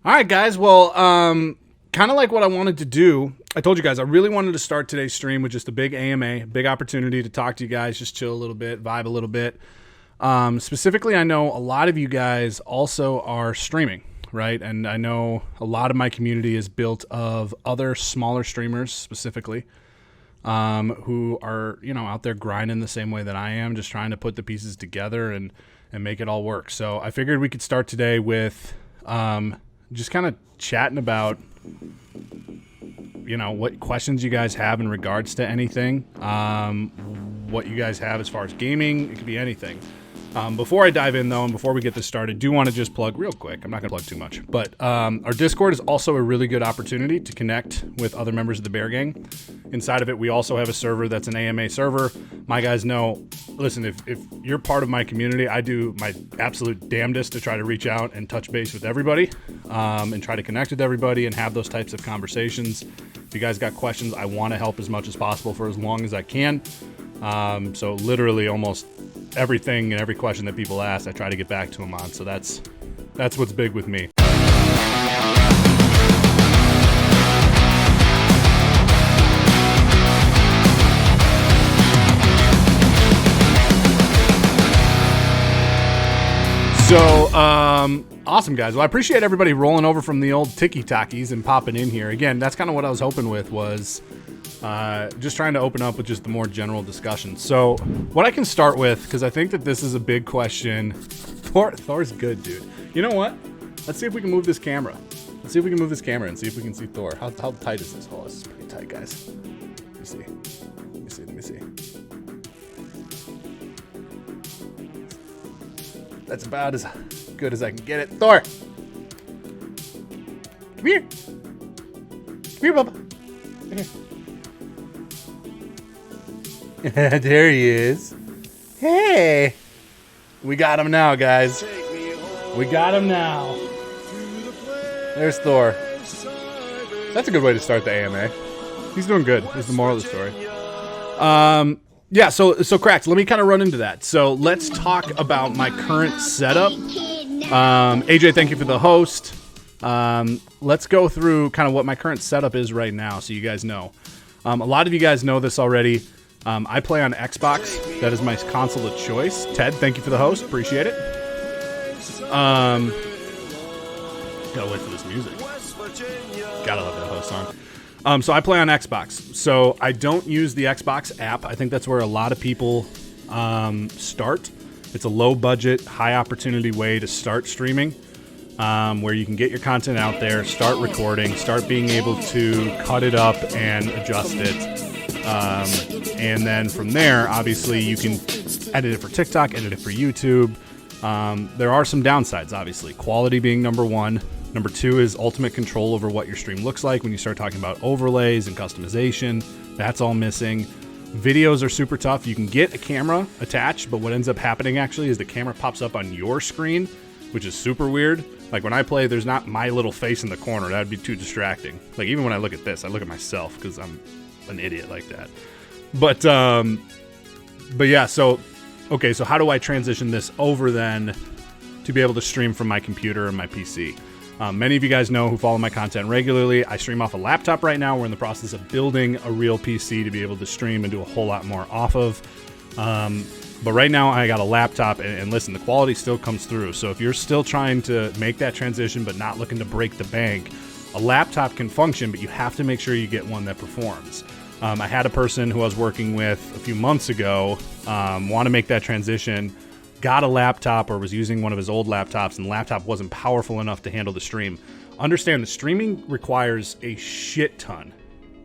All right, guys. Well, kind of like what I wanted to do. I told you guys I really wanted to start today's stream with just a big AMA, big opportunity to talk to you guys, just chill a little bit, vibe a little bit. Specifically, I know a lot of you guys also are streaming, right? And I know a lot of my community is built of other smaller streamers specifically, who are, out there grinding the same way that I am, just trying to put the pieces together and make it all work. So I figured we could start today with just kind of chatting about, what questions you guys have in regards to anything, what you guys have as far as gaming. It could be anything. Before I dive in, though, and before we get this started, I do want to just plug real quick. I'm not going to plug too much, but our Discord is also a really good opportunity to connect with other members of the Bear Gang. Inside of it, we also have a server that's an AMA server. My guys know, listen, if you're part of my community, I do my absolute damnedest to try to reach out and touch base with everybody, and try to connect with everybody and have those types of conversations. If you guys got questions, I want to help as much as possible for as long as I can. So literally almost everything and every question that people ask, I try to get back to them on. So that's what's big with me. So, awesome, guys. Well, I appreciate everybody rolling over from the old tiki-takis and popping in here. Again, that's kind of what I was hoping with, was just trying to open up with just the more general discussion. So what I can start with, because I think that this is a big question. Thor's good, dude. You know what? Let's see if we can move this camera. Let's see if we can move this camera and see if we can see Thor. How tight is this? Oh, this is pretty tight, guys. Let me see. Let me see. That's about as good as I can get it. Thor! Come here! Come here, Bubba! Come here. There he is. Hey! We got him now, guys. We got him now. There's Thor. That's a good way to start the AMA. He's doing good, is the moral of the story. Yeah, so Cracks, let me kind of run into that. So let's talk about my current setup. AJ, thank you for the host. Let's go through kind of what my current setup is right now so you guys know. A lot of you guys know this already. I play on Xbox. That is my console of choice. Ted, thank you for the host. Appreciate it. Gotta wait for this music. Gotta love that host song. So I play on Xbox. So I don't use the Xbox app. I think that's where a lot of people start. It's a low budget, high opportunity way to start streaming, where you can get your content out there, start recording, start being able to cut it up and adjust it. And then from there, obviously, you can edit it for TikTok, edit it for YouTube. There are some downsides, obviously. Quality being number one. Number two is ultimate control over what your stream looks like when you start talking about overlays and customization. That's all missing. Videos are super tough. You can get a camera attached, but what ends up happening actually is the camera pops up on your screen, which is super weird. Like when I play, there's not my little face in the corner. That would be too distracting. Like even when I look at this, I look at myself because I'm an idiot like that. But yeah, so how do I transition this over then to be able to stream from my computer and my PC? Many of you guys know who follow my content regularly. I stream off a laptop right now. We're in the process of building a real PC to be able to stream and do a whole lot more off of. But right now I got a laptop, and listen, the quality still comes through. So if you're still trying to make that transition but not looking to break the bank, a laptop can function, but you have to make sure you get one that performs. I had a person who I was working with a few months ago want to make that transition, got a laptop or was using one of his old laptops, and the laptop wasn't powerful enough to handle the stream. Understand, the streaming requires a shit ton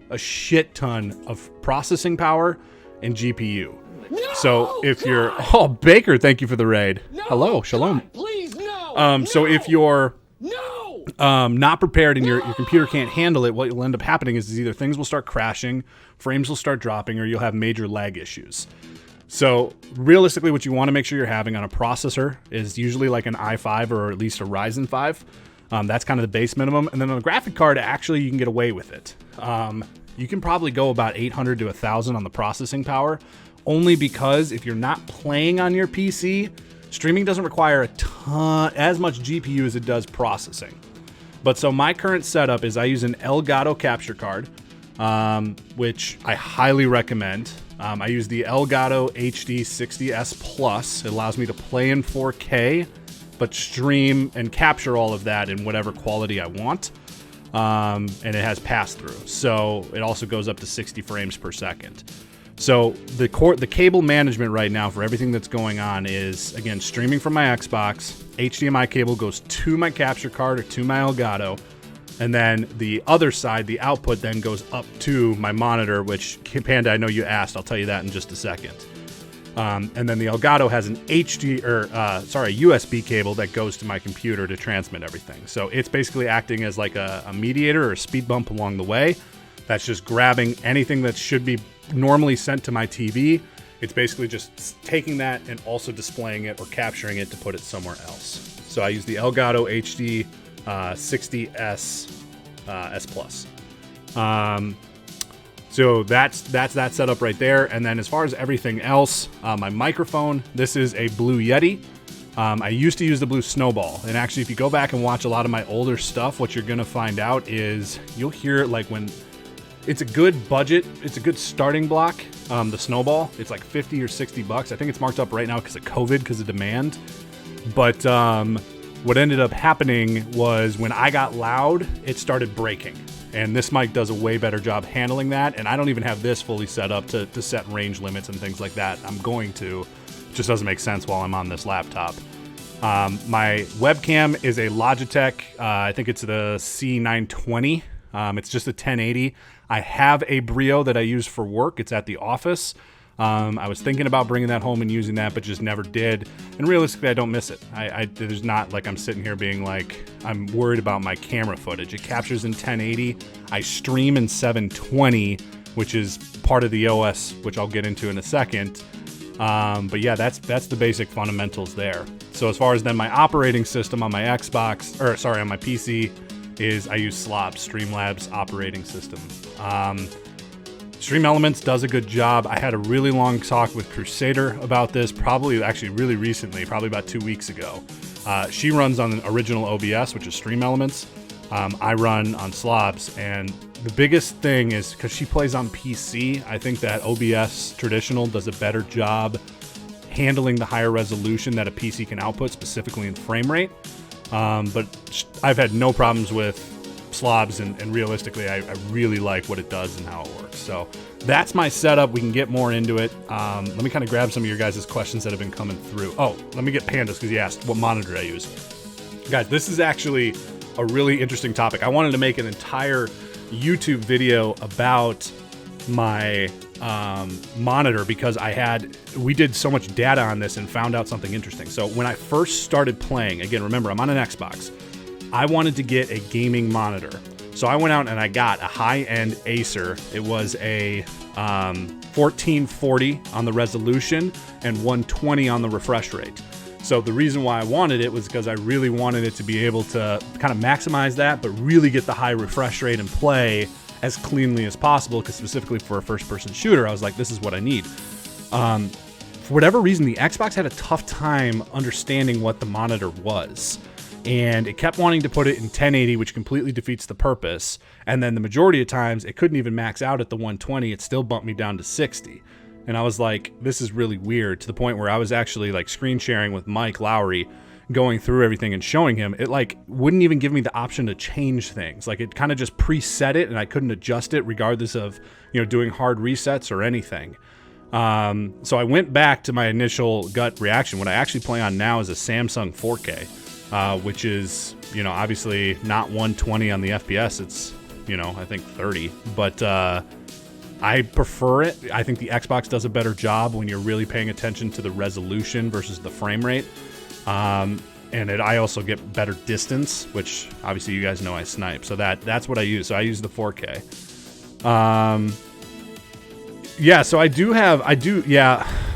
of processing power and GPU. No! So if you're... Oh, Baker, thank you for the raid. No! Hello, shalom. God, please, no! So if you're... No! not prepared and your computer can't handle it, what will end up happening is either things will start crashing, frames will start dropping, or you'll have major lag issues. So realistically, what you want to make sure you're having on a processor is usually like an i5 or at least a Ryzen 5. That's kind of the base minimum. And then on a graphic card, actually, you can get away with it. You can probably go about 800 to 1,000 on the processing power, only because if you're not playing on your PC, streaming doesn't require as much GPU as it does processing. But so my current setup is I use an Elgato capture card, which I highly recommend. I use the Elgato HD 60S Plus. It allows me to play in 4K, but stream and capture all of that in whatever quality I want. And it has pass-through. So it also goes up to 60 frames per second. So the cable management right now for everything that's going on is, again, streaming from my Xbox. HDMI cable goes to my capture card or to my Elgato. And then the other side, the output, then goes up to my monitor, which, Panda, I know you asked. I'll tell you that in just a second. And then the Elgato has an USB cable that goes to my computer to transmit everything. So it's basically acting as like a mediator or a speed bump along the way. That's just grabbing anything that should be normally sent to my TV. It's basically just taking that and also displaying it or capturing it to put it somewhere else. So I use the Elgato HD 60S S Plus. So that's that setup right there. And then as far as everything else, my microphone, this is a Blue Yeti. I used to use the Blue Snowball. And actually, if you go back and watch a lot of my older stuff, what you're going to find out is you'll hear it like when it's a good budget. It's a good starting block. The Snowball, it's like 50 or 60 bucks. I think it's marked up right now because of COVID, because of demand. But what ended up happening was when I got loud, it started breaking. And this mic does a way better job handling that. And I don't even have this fully set up to set range limits and things like that. I'm going to. It just doesn't make sense while I'm on this laptop. My webcam is a Logitech. I think it's the C920. It's just a 1080. I have a Brio that I use for work. It's at the office. I was thinking about bringing that home and using that, but just never did. And realistically, I don't miss it. There's not like I'm sitting here being like, I'm worried about my camera footage. It captures in 1080. I stream in 720, which is part of the OS, which I'll get into in a second. But yeah, that's the basic fundamentals there. So as far as then my operating system on my on my PC is I use Slobs, Streamlabs operating system. Stream Elements does a good job. I had a really long talk with Crusader about this, actually really recently, probably about 2 weeks ago. She runs on the original OBS, which is Stream Elements. I run on Slobs, and the biggest thing is because she plays on PC, I think that OBS traditional does a better job handling the higher resolution that a PC can output, specifically in frame rate. But I've had no problems with Slobs, and realistically, I really like what it does and how it works. So that's my setup. We can get more into it. Let me kind of grab some of your guys' questions that have been coming through. Oh, let me get Pandas because he asked what monitor I use. Guys, this is actually a really interesting topic. I wanted to make an entire YouTube video about my monitor because we did so much data on this and found out something interesting. So when I first started playing, again, remember, I'm on an Xbox. I wanted to get a gaming monitor. So I went out and I got a high-end Acer. It was a 1440 on the resolution and 120 on the refresh rate. So the reason why I wanted it was because I really wanted it to be able to kind of maximize that, but really get the high refresh rate and play as cleanly as possible, because specifically for a first-person shooter, I was like, this is what I need. For whatever reason, the Xbox had a tough time understanding what the monitor was. And it kept wanting to put it in 1080, which completely defeats the purpose. And then the majority of times, it couldn't even max out at the 120. It still bumped me down to 60. And I was like, this is really weird, to the point where I was actually like screen sharing with Mike Lowry, going through everything and showing him. It like wouldn't even give me the option to change things. Like it kind of just preset it and I couldn't adjust it regardless of, doing hard resets or anything. So I went back to my initial gut reaction. What I actually play on now is a Samsung 4K. Which is, obviously not 120 on the FPS. It's, I think 30. But I prefer it. I think the Xbox does a better job when you're really paying attention to the resolution versus the frame rate. And I also get better distance, which obviously you guys know I snipe. So that's what I use. So I use the 4K.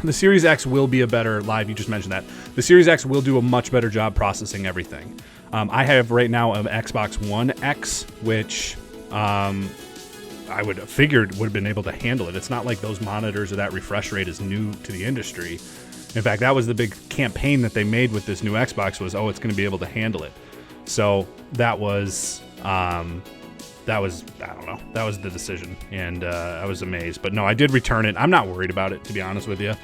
The Series X will be a better live. You just mentioned that. The Series X will do a much better job processing everything. I have right now an Xbox One X, which I would have figured would have been able to handle it. It's not like those monitors or that refresh rate is new to the industry. In fact, that was the big campaign that they made with this new Xbox was, it's going to be able to handle it. So that was I don't know. That was the decision, and I was amazed. But no, I did return it. I'm not worried about it, to be honest with you.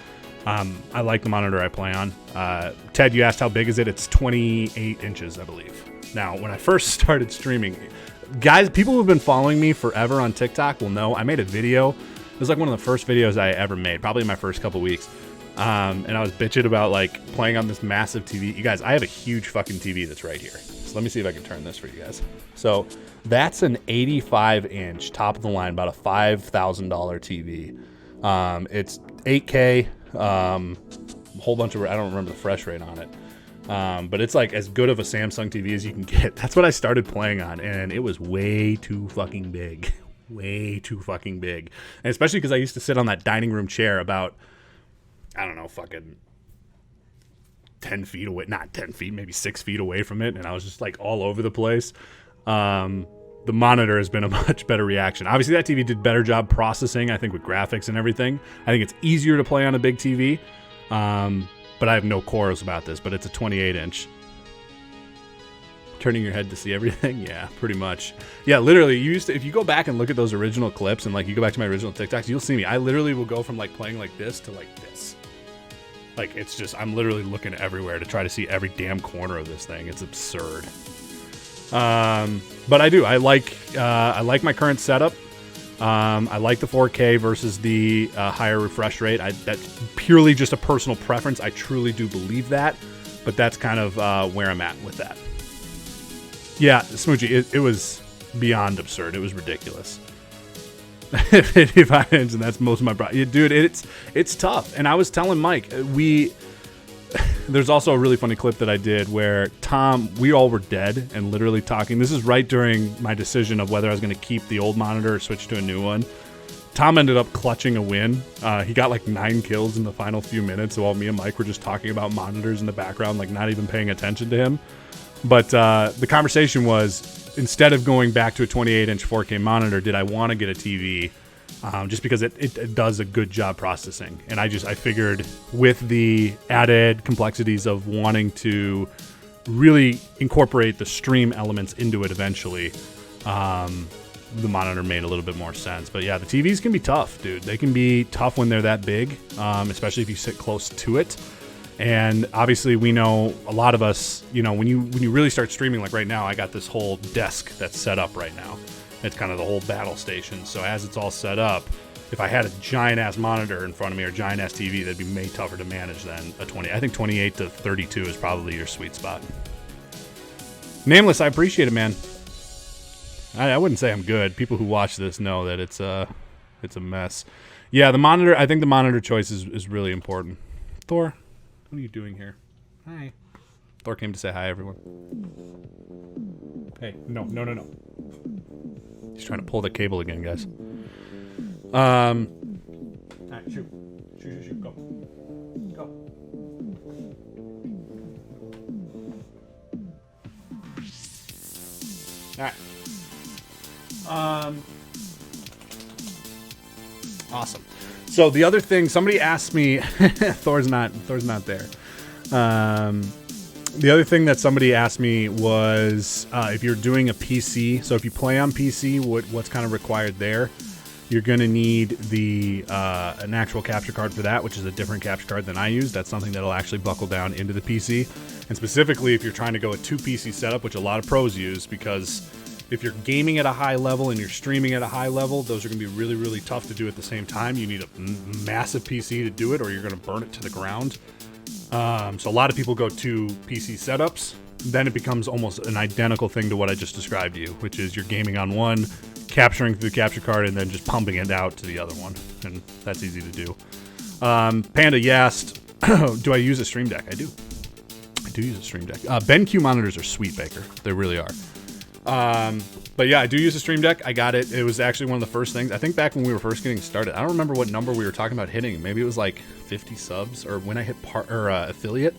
I like the monitor I play on. Ted, you asked how big is it? It's 28 inches, I believe. Now, when I first started streaming, guys, people who've been following me forever on TikTok will know I made a video. It was like one of the first videos I ever made, probably in my first couple weeks. And I was bitching about like playing on this massive TV. You guys, I have a huge fucking TV that's right here. So let me see if I can turn this for you guys. So that's an 85-inch, top of the line, about a $5,000 TV. It's 8K, a whole bunch of, I don't remember the fresh rate on it. But it's like as good of a Samsung TV as you can get. That's what I started playing on, and it was way too fucking big. Way too fucking big. And especially because I used to sit on that dining room chair about, I don't know, fucking 10 feet away. Not 10 feet, maybe 6 feet away from it. And I was just like all over the place. The monitor has been a much better reaction. Obviously, that TV did a better job processing, I think, with graphics and everything. I think it's easier to play on a big TV. But I have no quarrels about this, but it's a 28-inch. Turning your head to see everything? Yeah, pretty much. Yeah, literally, if you go back and look at those original clips and like you go back to my original TikToks, you'll see me. I literally will go from like playing like this to like this. Like, it's just, I'm literally looking everywhere to try to see every damn corner of this thing. It's absurd. But I like my current setup. I like the 4K versus the higher refresh rate. That's purely just a personal preference. I truly do believe that, but that's kind of where I'm at with that. Yeah, Smoochie, it was beyond absurd. It was ridiculous. 55 inch, and that's most of my dude. It's tough. And I was telling Mike, there's also a really funny clip that I did where we all were dead and literally talking. This is right during my decision of whether I was going to keep the old monitor or switch to a new one. Tom ended up clutching a win. He got like 9 kills in the final few minutes while me and Mike were just talking about monitors in the background, like not even paying attention to him. But the conversation was, instead of going back to a 28-inch 4K monitor, did I want to get a TV? Just because it does a good job processing. And I figured with the added complexities of wanting to really incorporate the stream elements into it eventually, the monitor made a little bit more sense. But yeah, the TVs can be tough, dude. They can be tough when they're that big, especially if you sit close to it. And obviously we know, a lot of us, when you really start streaming, like right now, I got this whole desk that's set up right now. It's kind of the whole battle station. So as it's all set up, if I had a giant ass monitor in front of me or a giant ass TV, that'd be way tougher to manage than a 20. I think 28 to 32 is probably your sweet spot. Nameless, I appreciate it, man. I wouldn't say I'm good. People who watch this know that it's a mess. Yeah, the monitor. I think the monitor choice is really important. Thor, what are you doing here? Hi. Thor came to say hi, everyone. Hey, no. He's trying to pull the cable again, guys. All right, shoot, go. All right. Awesome. So the other thing, somebody asked me, Thor's not there. The other thing that somebody asked me was if you're doing a PC. So if you play on PC, what's kind of required there? You're going to need an actual capture card for that, which is a different capture card than I use. That's something that'll actually buckle down into the PC. And specifically, if you're trying to go a 2-PC setup, which a lot of pros use, because if you're gaming at a high level and you're streaming at a high level, those are going to be really, really tough to do at the same time. You need a massive PC to do it, or you're going to burn it to the ground. So a lot of people go 2 PC setups. Then it becomes almost an identical thing to what I just described to you, which is you're gaming on one, capturing through the capture card, and then just pumping it out to the other one. And that's easy to do. Panda, you asked, do I use a Stream Deck? I do. I do use a Stream Deck. BenQ monitors are sweet, Baker. They really are. But yeah, I do use a Stream Deck. I got it. It was actually one of the first things. I think back when we were first getting started, I don't remember what number we were talking about hitting. Maybe it was like 50 subs, or when I hit affiliate,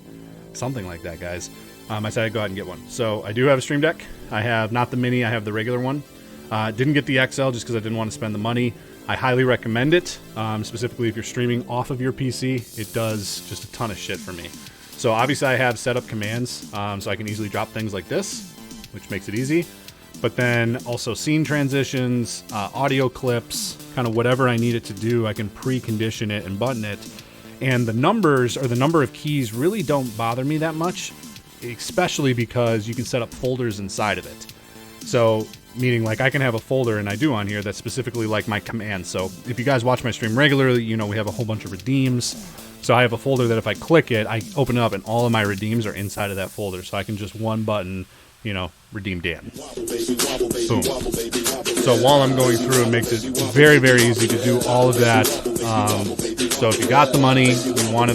something like that, guys. I said I'd go out and get one. So I do have a Stream Deck. I have not the mini. I have the regular one. Didn't get the XL just because I didn't want to spend the money. I highly recommend it, specifically if you're streaming off of your PC. It does just a ton of shit for me. So obviously I have set up commands, so I can easily drop things like this. which makes it easy. But then also scene transitions, audio clips, kind of whatever I need it to do, I can precondition it and button it. And the numbers, or the number of keys, really don't bother me that much, especially because you can set up folders inside of it. So, meaning like I can have a folder, and I do on here, that's specifically like my commands. So if you guys watch my stream regularly, you know we have a whole bunch of redeems. So I have a folder that if I click it, I open it up and all of my redeems are inside of that folder. So I can just one button, you know, redeem Dan. Boom. So while I'm going through, it makes it very, very easy to do all of that. So if you got the money,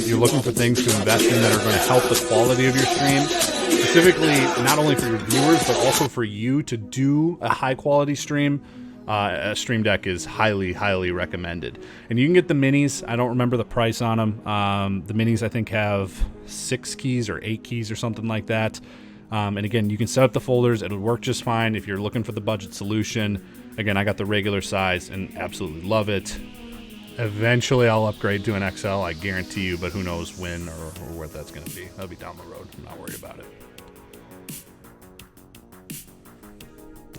you're looking for things to invest in that are going to help the quality of your stream, specifically not only for your viewers, but also for you to do a high quality stream, a Stream Deck is highly, highly recommended. And you can get the minis. I don't remember the price on them. The minis, I think, have 6 keys or 8 keys or something like that. And again, you can set up the folders. It'll work just fine if you're looking for the budget solution. Again, I got the regular size and absolutely love it. Eventually, I'll upgrade to an XL, I guarantee you, but who knows when or where that's going to be. That'll be down the road. I'm not worried about it.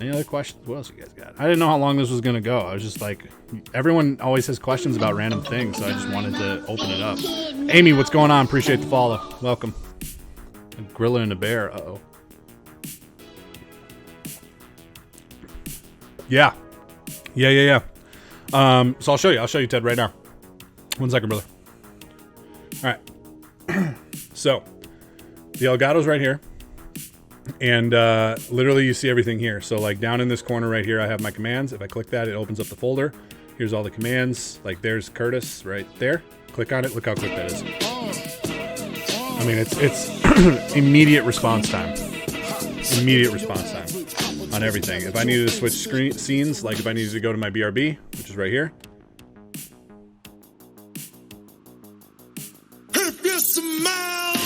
Any other questions? What else you guys got? I didn't know how long this was going to go. I was just like, everyone always has questions about random things, so I just wanted to open it up. Amy, what's going on? Appreciate the follow. Welcome. A gorilla and a bear. Uh-oh. Yeah. Yeah. So I'll show you, Ted, right now. 1 second, brother. All right. So the Elgato's right here. And literally you see everything here. So like down in this corner right here, I have my commands. If I click that, it opens up the folder. Here's all the commands. Like there's Curtis right there. Click on it. Look how quick that is. I mean, it's immediate response time. Immediate response time on everything. If I needed to switch scenes, like if I needed to go to my BRB, which is right here. If you smell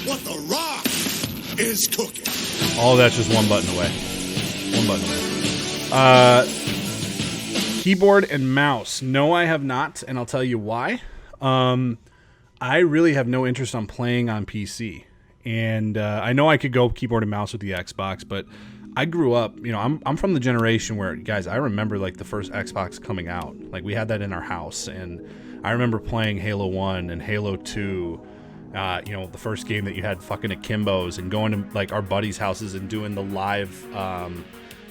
what the rock is cooking. All that's just one button away. One button away. Keyboard and mouse. No, I have not, and I'll tell you why. I really have no interest on playing on PC. And I know I could go keyboard and mouse with the Xbox, but I grew up, you know, I'm from the generation where, guys, I remember like the first Xbox coming out. Like we had that in our house, and I remember playing Halo 1 and Halo 2. You know, the first game that you had fucking Akimbos, and going to like our buddies' houses and doing the live,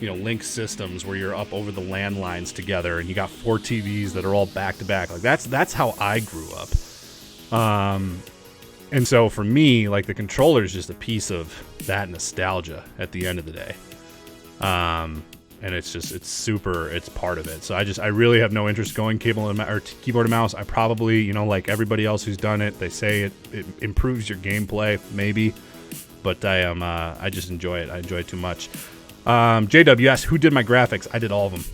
you know, link systems where you're up over the landlines together, and you got 4 TVs that are all back to back. Like that's how I grew up. And so for me, like the controller is just a piece of that nostalgia at the end of the day. And it's part of it. So I really have no interest going keyboard and mouse. I probably, you know, like everybody else who's done it, they say it improves your gameplay, maybe, but I just enjoy it. I enjoy it too much. JWS, who did my graphics? I did all of them.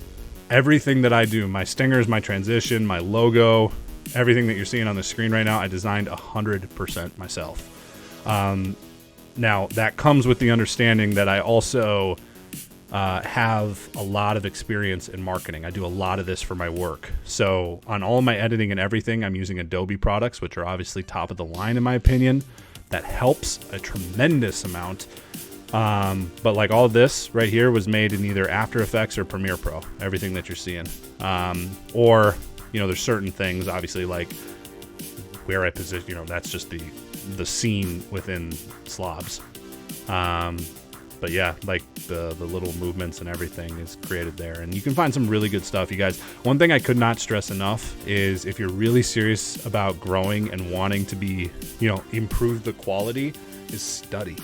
Everything that I do, my stingers, my transition, my logo, everything that you're seeing on the screen right now, I designed 100% myself. Now that comes with the understanding that I also have a lot of experience in marketing. I do a lot of this for my work. So on all of my editing and everything, I'm using Adobe products, which are obviously top of the line in my opinion. That helps a tremendous amount. But like all of this right here was made in either After Effects or Premiere Pro, everything that you're seeing. Or, you know, there's certain things, obviously, like where I position, you know, that's just the scene within slobs. But yeah, like the little movements and everything is created there. And you can find some really good stuff, you guys. One thing I could not stress enough is if you're really serious about growing and wanting to be, you know, improve the quality, is study.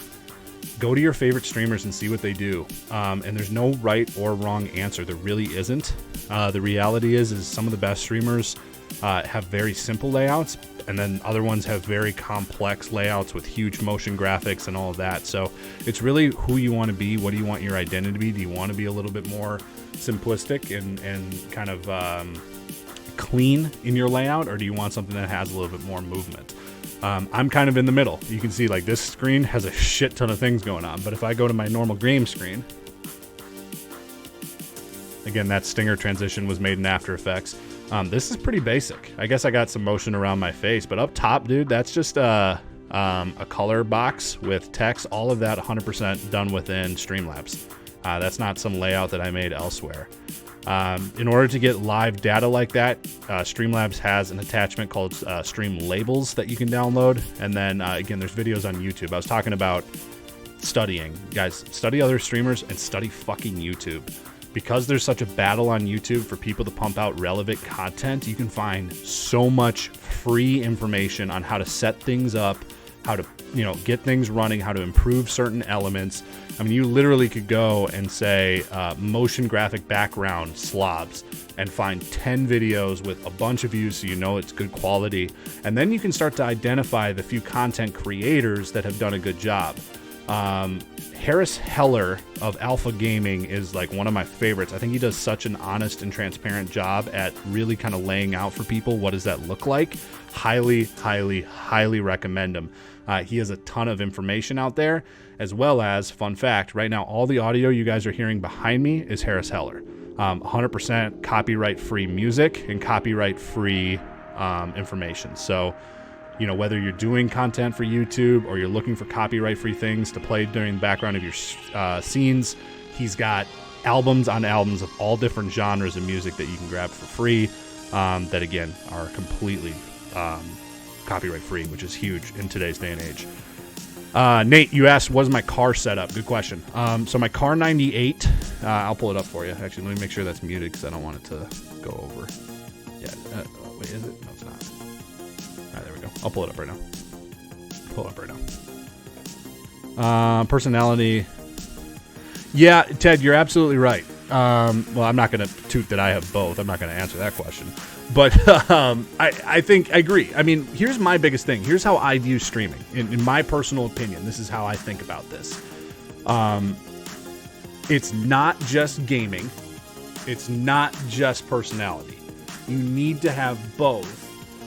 Go to your favorite streamers and see what they do. And there's no right or wrong answer. There really isn't. The reality is some of the best streamers have very simple layouts, and then other ones have very complex layouts with huge motion graphics and all of that. So it's really who you want to be. What do you want your identity to be? Do you want to be a little bit more simplistic and kind of clean in your layout, or do you want something that has a little bit more movement? I'm kind of in the middle. You can see like this screen has a shit ton of things going on, but if I go to my normal game screen, again, that stinger transition was made in After Effects. This is pretty basic. I guess I got some motion around my face, but up top, dude, that's just a a color box with text, all of that 100% done within Streamlabs. That's not some layout that I made elsewhere. In order to get live data like that, Streamlabs has an attachment called Stream Labels that you can download. And then again, there's videos on YouTube. I was talking about studying. Guys, study other streamers and study fucking YouTube. Because there's such a battle on YouTube for people to pump out relevant content, you can find so much free information on how to set things up, how to, get things running, how to improve certain elements. I mean, you literally could go and say motion graphic background slobs and find 10 videos with a bunch of views so you know it's good quality. And then you can start to identify the few content creators that have done a good job. Harris Heller of Alpha Gaming is like one of my favorites. I think he does such an honest and transparent job at really kind of laying out for people what does that look like. Highly, highly, highly recommend him. He has a ton of information out there, as well as, fun fact, right now all the audio you guys are hearing behind me is Harris Heller. 100% copyright-free music and copyright-free information. So, whether you're doing content for YouTube or you're looking for copyright-free things to play during the background of your scenes, he's got albums on albums of all different genres of music that you can grab for free that, again, are completely copyright-free, which is huge in today's day and age. Nate, you asked, was my car set up? Good question. So my car 98, I'll pull it up for you. Actually, let me make sure that's muted because I don't want it to go over. Yeah, wait, is it? No, it's not. All right, there we go. I'll pull it up right now. Personality. Yeah, Ted, you're absolutely right. Well, I'm not going to toot that I have both. I'm not going to answer that question. But I think I agree. I mean, here's my biggest thing. Here's how I view streaming. In my personal opinion, this is how I think about this. It's not just gaming. It's not just personality. You need to have both.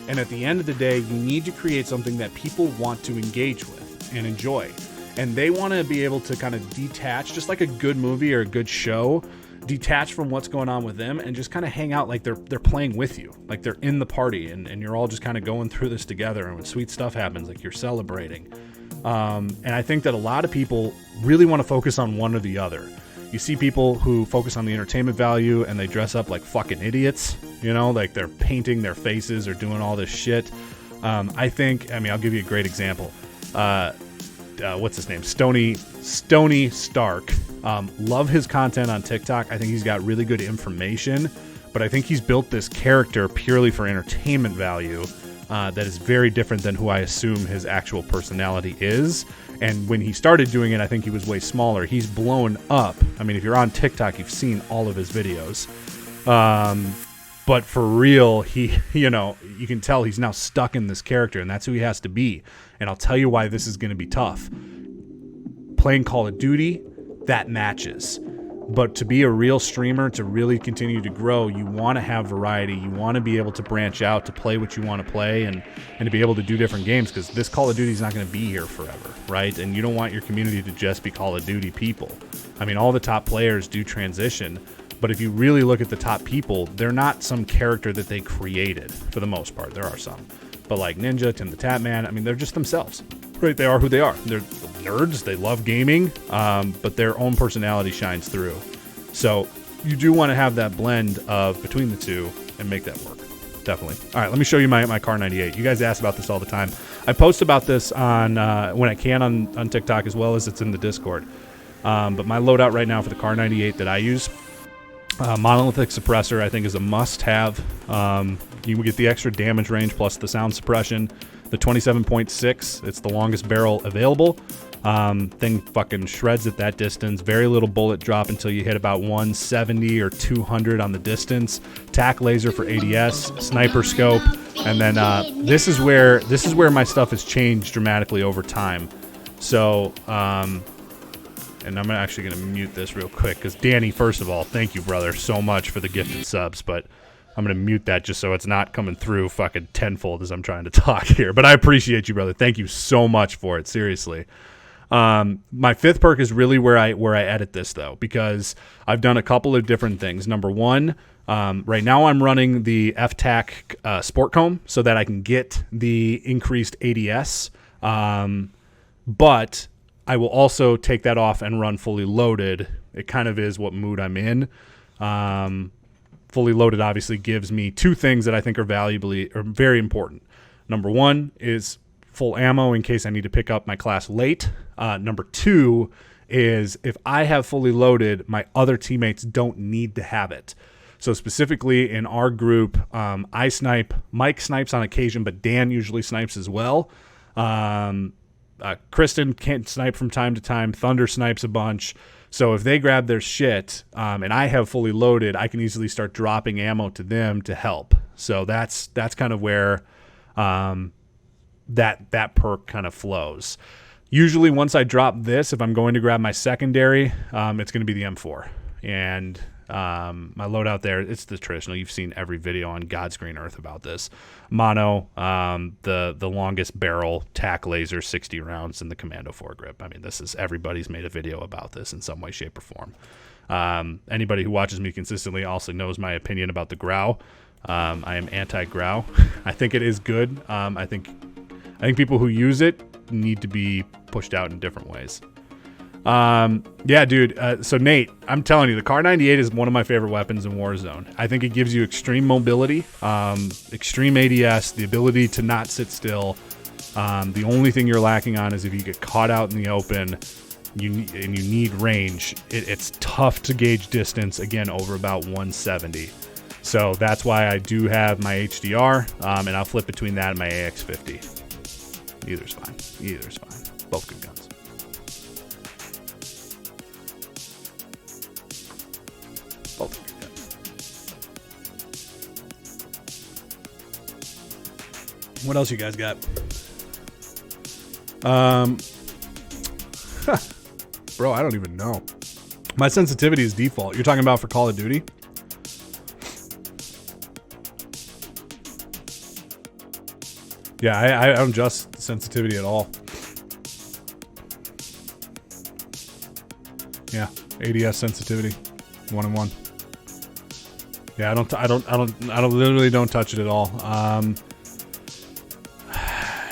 And at the end of the day, you need to create something that people want to engage with and enjoy. And they want to be able to kind of detach, just like a good movie or a good show, detach from what's going on with them and just kind of hang out like they're playing with you, like they're in the party and you're all just kind of going through this together, and when sweet stuff happens, like you're celebrating. And I think that a lot of people really want to focus on one or the other. You see people who focus on the entertainment value and they dress up like fucking idiots, like they're painting their faces or doing all this shit. I'll give you a great example. What's his name? Stony Stark. Love his content on TikTok. I think he's got really good information, but I think he's built this character purely for entertainment value that is very different than who I assume his actual personality is. And when he started doing it, I think he was way smaller. He's blown up. I mean, if you're on TikTok, you've seen all of his videos. But for real, you can tell he's now stuck in this character, and that's who he has to be. And I'll tell you why this is going to be tough. Playing Call of Duty, that matches. But to be a real streamer, to really continue to grow, you want to have variety. You want to be able to branch out, to play what you want to play, and to be able to do different games, because this Call of Duty is not going to be here forever, right? And you don't want your community to just be Call of Duty people. I mean, all the top players do transition, but if you really look at the top people, they're not some character that they created, for the most part. There are some. But like Ninja, Tim the Tatman, I mean, they're just themselves. Right, they are who they are. They're nerds, they love gaming, but their own personality shines through. So you do want to have that blend of between the two and make that work. Definitely. All right, let me show you my Car 98. You guys ask about this all the time. I post about this on when I can on TikTok, as well as it's in the Discord. But my loadout right now for the Car 98 that I use, monolithic suppressor, I think is a must-have. You get the extra damage range plus the sound suppression. The 27.6, it's the longest barrel available. Thing fucking shreds at that distance. Very little bullet drop until you hit about 170 or 200 on the distance. Tac laser for ADS, sniper scope, and then this is where my stuff has changed dramatically over time. So, and I'm actually gonna mute this real quick because Danny, first of all, thank you, brother, so much for the gifted subs, but I'm going to mute that just so it's not coming through fucking tenfold as I'm trying to talk here. But I appreciate you, brother. Thank you so much for it. Seriously. My fifth perk is really where I edit this, though, because I've done a couple of different things. Number one, right now I'm running the FTAC Sport Comb so that I can get the increased ADS But I will also take that off and run fully loaded. It kind of is what mood I'm in. Fully loaded obviously gives me two things that I think are very important. Number one is full ammo in case I need to pick up my class late. Number two is if I have fully loaded, my other teammates don't need to have it. So specifically in our group, I snipe. Mike snipes on occasion, but Dan usually snipes as well. Kristen can't snipe from time to time. Thunder snipes a bunch. So if they grab their shit and I have fully loaded, I can easily start dropping ammo to them to help. So that's kind of where that perk kind of flows. Usually once I drop this, if I'm going to grab my secondary, it's going to be the M4. And my loadout there, it's the traditional. You've seen every video on God's green earth about this. Mono, the longest barrel, tack laser, 60 rounds, and the commando foregrip. I mean, everybody's made a video about this in some way, shape, or form. Anybody who watches me consistently also knows my opinion about the Grau. I am anti-Grau. I think it is good. I think people who use it need to be pushed out in different ways. Yeah, dude. So Nate, I'm telling you, the Kar 98 is one of my favorite weapons in Warzone. I think it gives you extreme mobility, extreme ADS, the ability to not sit still. The only thing you're lacking on is if you get caught out in the open, and you need range. It's tough to gauge distance again over about 170. So that's why I do have my HDR, and I'll flip between that and my AX50. Either's fine. Both good guns. Both good guns. What else you guys got? Bro, I don't even know. My sensitivity is default. You're talking about for Call of Duty? Yeah, I don't adjust sensitivity at all. Yeah, ADS sensitivity, 1-in-1. Yeah, I literally don't touch it at all.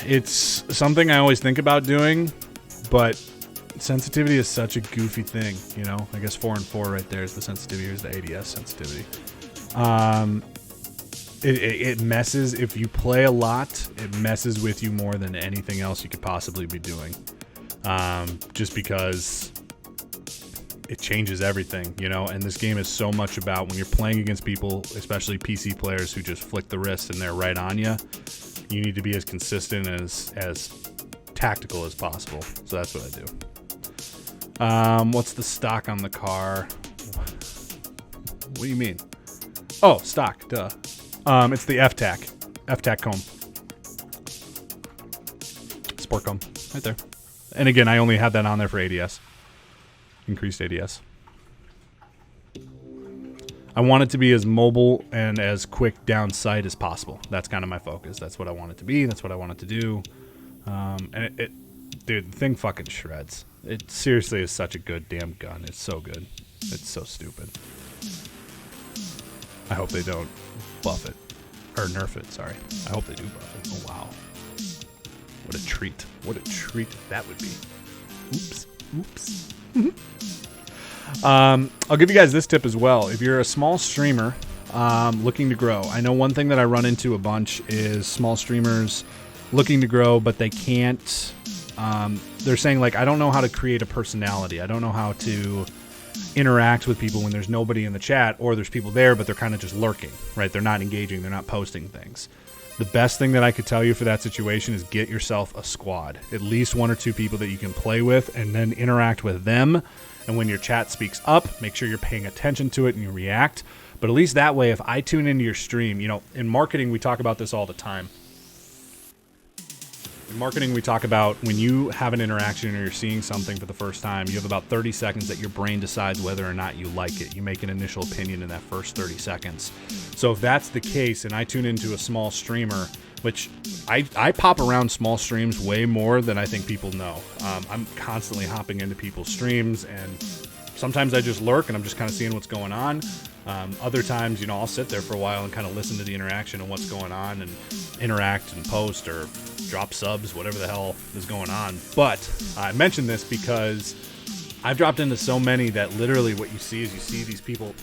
It's something I always think about doing, but sensitivity is such a goofy thing, you know. I guess 4 and 4 right there is the sensitivity. Here's the ADS sensitivity. It messes, if you play a lot, it messes with you more than anything else you could possibly be doing. Just because it changes everything, you know, and this game is so much about when you're playing against people, especially PC players who just flick the wrist and they're right on you, you need to be as consistent as tactical as possible. So that's what I do. What's the stock on the car? What do you mean? Oh, stock, duh. It's the F-Tac comb. Sport comb, right there. And again, I only had that on there for ADS. Increased ADS. I want it to be as mobile and as quick down sight as possible. That's kind of my focus. That's what I want it to be. That's what I want it to do. And dude, the thing fucking shreds. It seriously is such a good damn gun. It's so good. It's so stupid. I hope they don't buff it. Or nerf it, sorry. I hope they do buff it. Oh, wow. What a treat. What a treat that would be. Oops. I'll give you guys this tip as well. If you're a small streamer looking to grow, I know one thing that I run into a bunch is small streamers looking to grow, but they can't. They're saying, like, I don't know how to create a personality. I don't know how to interact with people when there's nobody in the chat, or there's people there, but they're kind of just lurking, right? They're not engaging. They're not posting things. The best thing that I could tell you for that situation is get yourself a squad, at least 1 or 2 people that you can play with, and then interact with them. And when your chat speaks up, make sure you're paying attention to it and you react. But at least that way, if I tune into your stream, you know, in marketing, we talk about this all the time. In marketing, we talk about when you have an interaction or you're seeing something for the first time, you have about 30 seconds that your brain decides whether or not you like it. You make an initial opinion in that first 30 seconds. So if that's the case and I tune into a small streamer, which I pop around small streams way more than I think people know. I'm constantly hopping into people's streams and Sometimes I just lurk and I'm just kind of seeing what's going on. Other times, you know, I'll sit there for a while and kind of listen to the interaction and what's going on and interact and post or drop subs, whatever the hell is going on. But I mentioned this because I've dropped into so many that literally what you see is you see these people.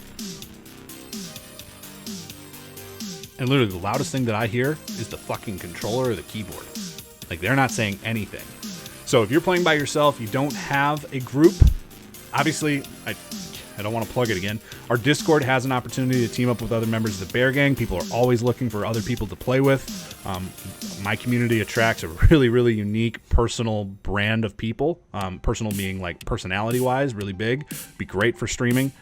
And literally the loudest thing that I hear is the fucking controller or the keyboard. Like, they're not saying anything. So if you're playing by yourself, you don't have a group, obviously, I don't want to plug it again. Our Discord has an opportunity to team up with other members of the Bear Gang. People are always looking for other people to play with. My community attracts a really, really unique personal brand of people. Personal being like personality-wise, really big. Be great for streaming.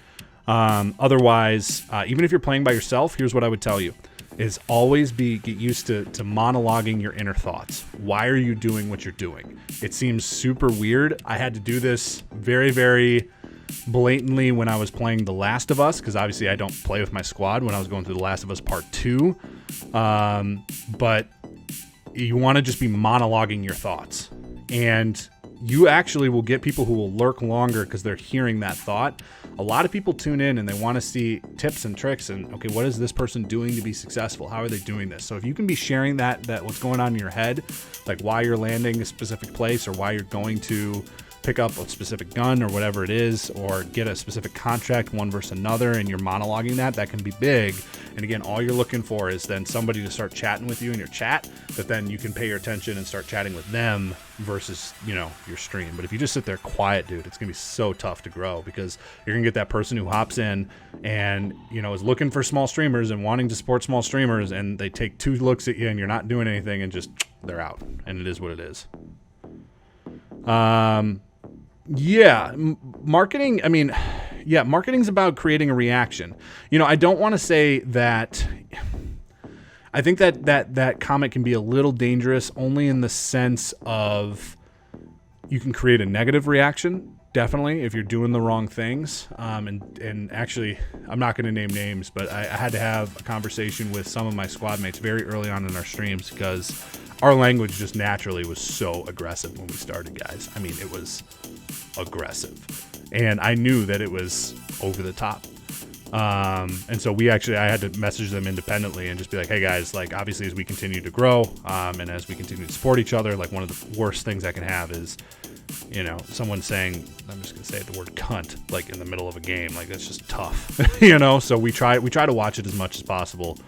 Otherwise, even if you're playing by yourself, here's what I would tell you. Is always get used to monologuing your inner thoughts. Why are you doing what you're doing? It seems super weird. I had to do this very, very blatantly when I was playing The Last of Us, because obviously I don't play with my squad when I was going through The Last of Us Part 2. But you want to just be monologuing your thoughts. And you actually will get people who will lurk longer because they're hearing that thought. A lot of people tune in and they want to see tips and tricks and, okay, what is this person doing to be successful? How are they doing this? So if you can be sharing that what's going on in your head, like why you're landing a specific place or why you're going to pick up a specific gun or whatever it is, or get a specific contract one versus another, and you're monologuing that can be big. And again, all you're looking for is then somebody to start chatting with you in your chat, that then you can pay your attention and start chatting with them versus, you know, your stream. But if you just sit there quiet, dude, it's gonna be so tough to grow, because you're gonna get that person who hops in and, you know, is looking for small streamers and wanting to support small streamers, and they take 2 looks at you and you're not doing anything and just they're out, and it is what it is. Yeah, marketing, I mean, yeah, marketing's about creating a reaction. You know, I don't want to say that, I think that comment can be a little dangerous, only in the sense of you can create a negative reaction, definitely, if you're doing the wrong things. And actually, I'm not going to name names, but I had to have a conversation with some of my squad mates very early on in our streams, because our language just naturally was so aggressive when we started, guys. I mean, it was aggressive, and I knew that it was over the top. And so I had to message them independently and just be like, hey guys, like, obviously as we continue to grow, and as we continue to support each other, like, one of the worst things I can have is, you know, someone saying, I'm just gonna say the word cunt, like, in the middle of a game. Like, that's just tough. You know, so we try to watch it as much as possible.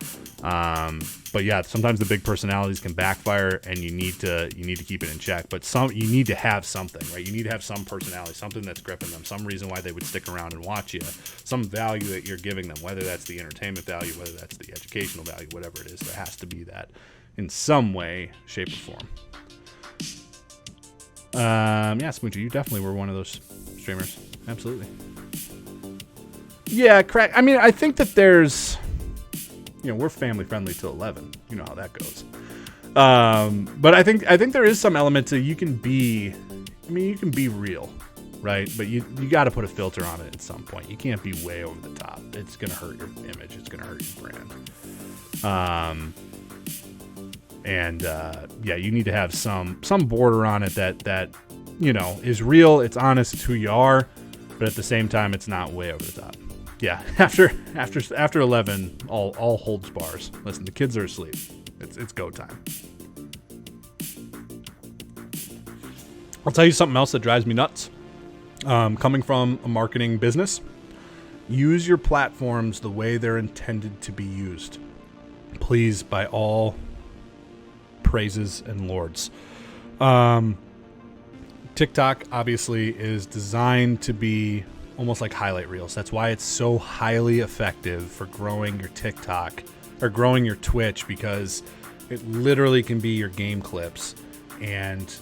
But yeah, sometimes the big personalities can backfire, and you need to keep it in check. But you need to have something, right? You need to have some personality, something that's gripping them, some reason why they would stick around and watch you, some value that you're giving them, whether that's the entertainment value, whether that's the educational value, whatever it is. There has to be that in some way, shape, or form. Yeah, Smoochie, you definitely were one of those streamers. Absolutely. Yeah, correct. I mean, I think that there's, you know, we're family friendly till 11. You know how that goes. But I think there is some element to, you can be real, right? But you got to put a filter on it at some point. You can't be way over the top. It's going to hurt your image. It's going to hurt your brand. Yeah, you need to have some border on it that, you know, is real. It's honest. It's who you are. But at the same time, it's not way over the top. Yeah, after 11, all holds bars. Listen, the kids are asleep. It's go time. I'll tell you something else that drives me nuts. Coming from a marketing business, use your platforms the way they're intended to be used. Please, by all praises and lords. TikTok obviously is designed to be almost like highlight reels. That's why it's so highly effective for growing your TikTok or growing your Twitch, because it literally can be your game clips and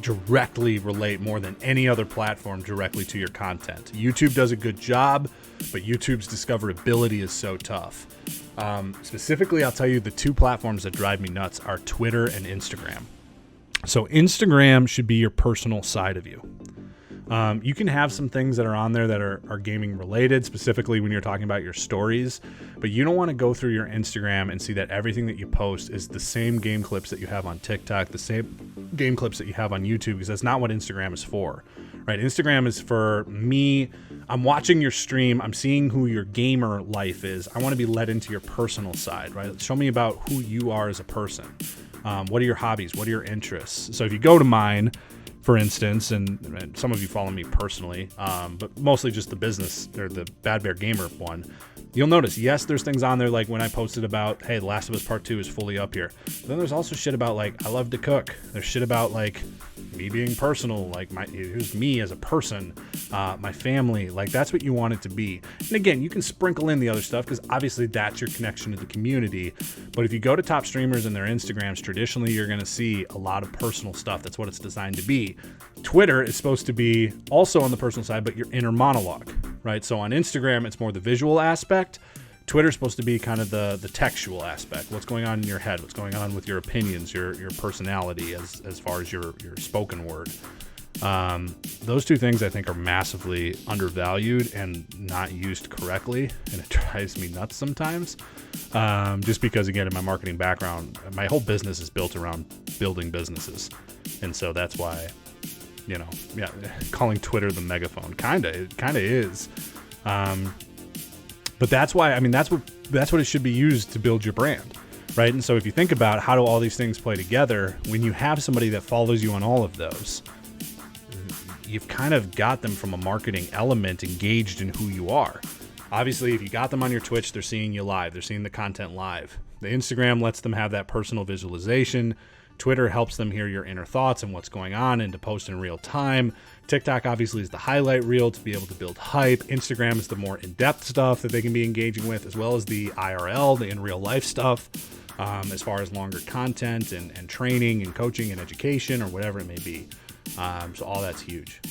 directly relate more than any other platform directly to your content. YouTube does a good job, but YouTube's discoverability is so tough. Specifically, I'll tell you the 2 platforms that drive me nuts are Twitter and Instagram. So Instagram should be your personal side of you. You can have some things that are on there that are gaming related, specifically when you're talking about your stories, but you don't want to go through your Instagram and see that everything that you post is the same game clips that you have on TikTok, the same game clips that you have on YouTube, because that's not what Instagram is for, right? Instagram is for me. I'm watching your stream. I'm seeing who your gamer life is. I want to be led into your personal side, right? Show me about who you are as a person. What are your hobbies? What are your interests? So if you go to mine, for instance, and some of you follow me personally, but mostly just the business or the BadBearGamer one, you'll notice, yes, there's things on there like when I posted about, hey, The Last of Us Part 2 is fully up here. But then there's also shit about, like, I love to cook. There's shit about, like, me being personal, like, here's me as a person, my family. Like, that's what you want it to be. And again, you can sprinkle in the other stuff because obviously that's your connection to the community. But if you go to top streamers and their Instagrams, traditionally you're going to see a lot of personal stuff. That's what it's designed to be. Twitter is supposed to be also on the personal side, but your inner monologue, right? So on Instagram, it's more the visual aspect. Twitter's supposed to be kind of the textual aspect. What's going on in your head? What's going on with your opinions, your personality as far as your spoken word. Those two things I think are massively undervalued and not used correctly, and it drives me nuts sometimes. Just because, again, in my marketing background, my whole business is built around building businesses, and so that's why, calling Twitter the megaphone it kind of is. But that's why, that's what it should be used to build your brand, right? And so if you think about how do all these things play together, when you have somebody that follows you on all of those, you've kind of got them from a marketing element engaged in who you are. Obviously, if you got them on your Twitch, they're seeing you live. They're seeing the content live. The Instagram lets them have that personal visualization. Twitter helps them hear your inner thoughts and what's going on and to post in real time. TikTok obviously is the highlight reel to be able to build hype. Instagram is the more in-depth stuff that they can be engaging with, as well as the IRL, the in real life stuff, as far as longer content and training and coaching and education or whatever it may be. So all that's huge.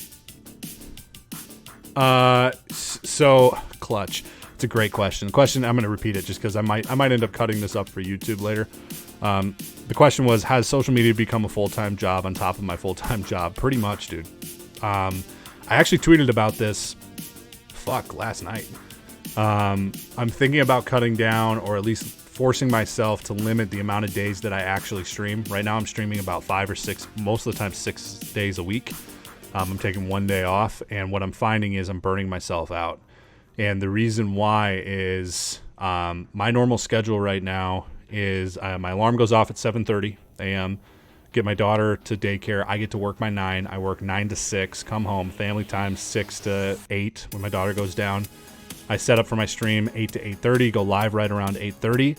So Clutch, it's a great question. The question, I'm going to repeat it just because I might end up cutting this up for YouTube later. The question was, has social media become a full-time job on top of my full-time job? Pretty much, dude. I actually tweeted about this, last night. I'm thinking about cutting down or at least forcing myself to limit the amount of days that I actually stream. Right now I'm streaming about 5 or 6, most of the time 6 days a week. I'm taking one day off, and what I'm finding is I'm burning myself out. And the reason why is my normal schedule right now is my alarm goes off at 7:30 a.m., get my daughter to daycare. I get to work by 9. I work 9 to 6, come home, family time 6 to 8 when my daughter goes down. I set up for my stream 8 to 8:30, go live right around 8:30,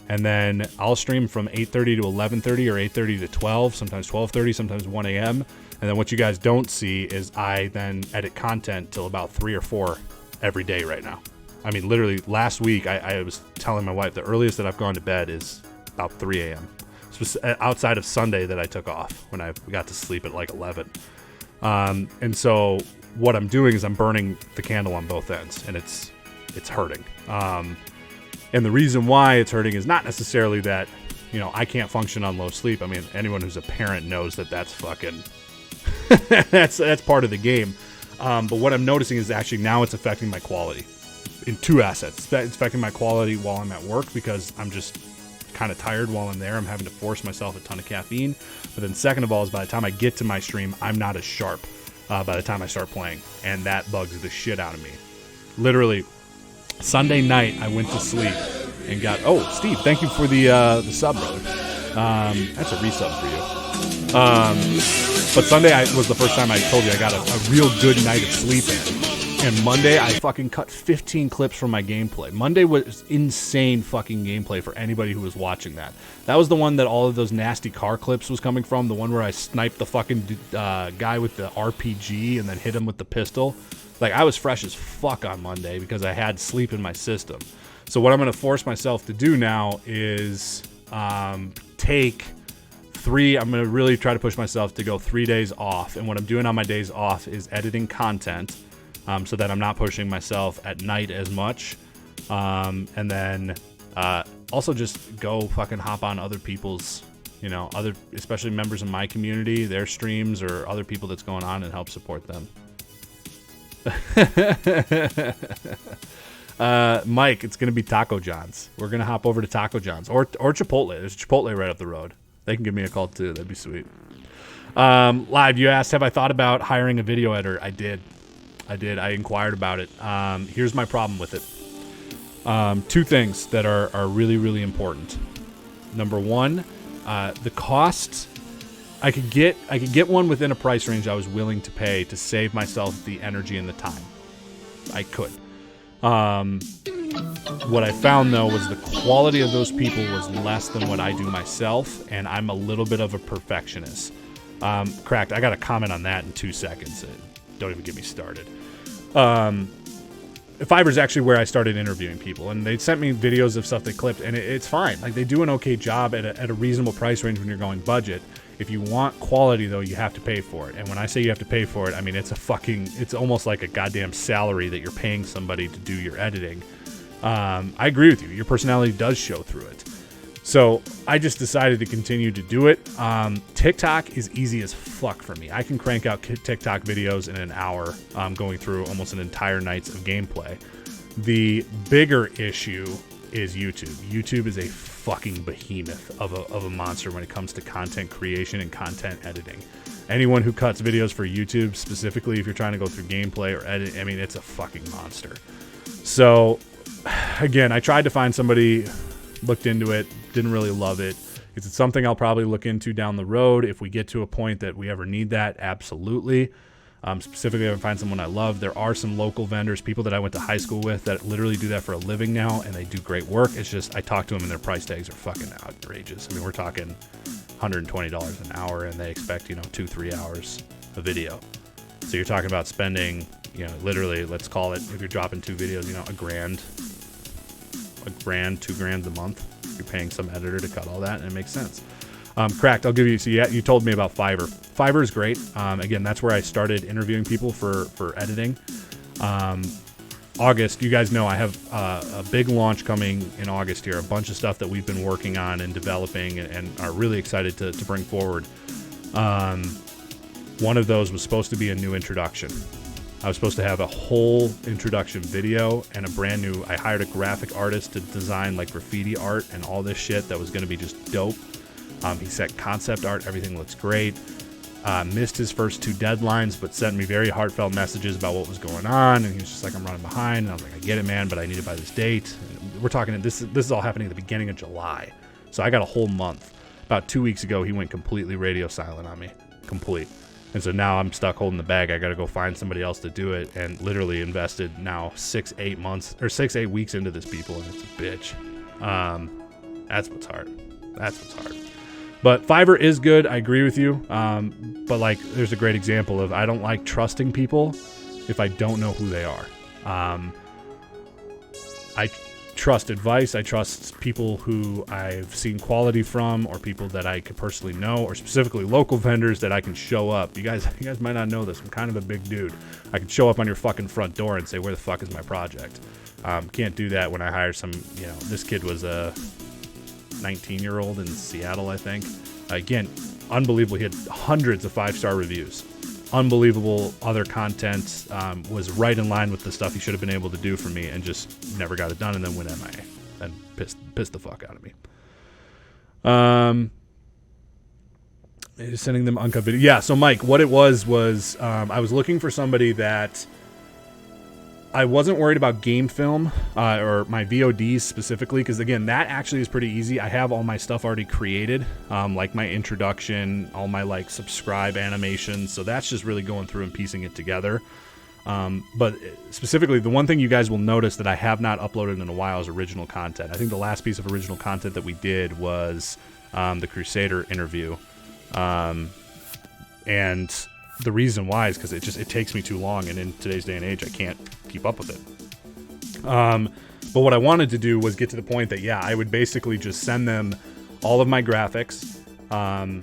and then I'll stream from 8:30 to 11:30 or 8:30 to 12, sometimes 12:30, sometimes 1 a.m. And then what you guys don't see is I then edit content till about 3 or 4 every day right now. Literally last week I was telling my wife the earliest that I've gone to bed is about 3 a.m. Outside of Sunday that I took off when I got to sleep at like 11. And so what I'm doing is I'm burning the candle on both ends, and it's hurting. And the reason why it's hurting is not necessarily that, I can't function on low sleep. Anyone who's a parent knows that that's fucking, that's part of the game. But what I'm noticing is actually now it's affecting my quality in 2 assets. It's affecting my quality while I'm at work because I'm just kind of tired while I'm there. I'm having to force myself a ton of caffeine. But then second of all is by the time I get to my stream, I'm not as sharp by the time I start playing. And that bugs the shit out of me. Literally, Sunday night, I went to sleep and got... Oh, Steve, thank you for the sub, brother. That's a resub for you. But Sunday was the first time I told you I got a real good night of sleep in. And Monday, I fucking cut 15 clips from my gameplay. Monday was insane fucking gameplay for anybody who was watching that. That was the one that all of those nasty car clips was coming from. The one where I sniped the fucking guy with the RPG and then hit him with the pistol. Like, I was fresh as fuck on Monday because I had sleep in my system. So what I'm going to force myself to do now is take 3, I'm going to really try to push myself to go 3 days off. And what I'm doing on my days off is editing content. So that I'm not pushing myself at night as much. And then also just go fucking hop on other people's, especially members in my community, their streams or other people that's going on and help support them. Mike, it's going to be Taco John's. We're going to hop over to Taco John's or Chipotle. There's Chipotle right up the road. They can give me a call too. That'd be sweet. Live, you asked, have I thought about hiring a video editor? I did. I inquired about it. Here's my problem with it. Two things that are really, really important. Number one, the cost. I could get one within a price range I was willing to pay to save myself the energy and the time. I could. What I found, though, was the quality of those people was less than what I do myself, and I'm a little bit of a perfectionist. Cracked, I got to comment on that in 2 seconds. Don't even get me started. Fiverr's actually where I started interviewing people, and they sent me videos of stuff they clipped, and it's fine. Like, they do an okay job at a reasonable price range when you're going budget. If you want quality, though, you have to pay for it. And when I say you have to pay for it, I mean it's almost like a goddamn salary that you're paying somebody to do your editing. I agree with you. Your personality does show through it. So I just decided to continue to do it. TikTok is easy as fuck for me. I can crank out TikTok videos in an hour, going through almost an entire night's of gameplay. The bigger issue is YouTube. YouTube is a fucking behemoth of a monster when it comes to content creation and content editing. Anyone who cuts videos for YouTube, specifically if you're trying to go through gameplay or edit, I mean, it's a fucking monster. So, again, I tried to find somebody, looked into it, didn't really love it. Is it something I'll probably look into down the road if we get to a point that we ever need that? Absolutely. Specifically, if I find someone I love. There are some local vendors, people that I went to high school with that literally do that for a living now, and they do great work. It's just, I talk to them and their price tags are fucking outrageous. I mean, we're talking $120 an hour, and they expect, 2-3 hours of video. So you're talking about spending, literally, let's call it, if you're dropping 2 videos, $1,000, $2,000 a month. You're paying some editor to cut all that, and it makes sense. Cracked, I'll give you, you told me about Fiverr. Fiverr is great. Again, that's where I started interviewing people for editing. August, you guys know I have a big launch coming in August here, a bunch of stuff that we've been working on and developing and are really excited to bring forward. One of those was supposed to be a new introduction. I was supposed to have a whole introduction video and I hired a graphic artist to design like graffiti art and all this shit that was going to be just dope. He set concept art, everything looks great. Missed his first 2 deadlines, but sent me very heartfelt messages about what was going on, and he was just like, I'm running behind, and I was like, I get it, man, but I need it by this date. And we're talking, this is all happening at the beginning of July, so I got a whole month. About 2 weeks ago, he went completely radio silent on me, complete. And so now I'm stuck holding the bag. I got to go find somebody else to do it, and literally invested now 6-8 weeks into this, people, and it's a bitch. That's what's hard. But Fiverr is good. I agree with you. But like, there's a great example of I don't like trusting people if I don't know who they are. I trust advice. I trust people who I've seen quality from, or people that I could personally know, or specifically local vendors that I can show up. You guys might not know this. I'm kind of a big dude. I can show up on your fucking front door and say, where the fuck is my project? Can't do that when I hire some, this kid was a 19-year-old in Seattle, I think. Again, unbelievable. He had hundreds of 5-star reviews. Unbelievable other content, was right in line with the stuff he should have been able to do for me, and just never got it done, and then went MIA and pissed the fuck out of me. Sending them uncut video. Yeah, so Mike, what it was I was looking for somebody that I wasn't worried about game film or my VODs specifically, because again, that actually is pretty easy. I have all my stuff already created, like my introduction, all my like subscribe animations. So that's just really going through and piecing it together. But specifically, the one thing you guys will notice that I have not uploaded in a while is original content. I think the last piece of original content that we did was the Crusader interview. And the reason why is because it takes me too long, and in today's day and age, I can't keep up with it. But what I wanted to do was get to the point that, I would basically just send them all of my graphics, so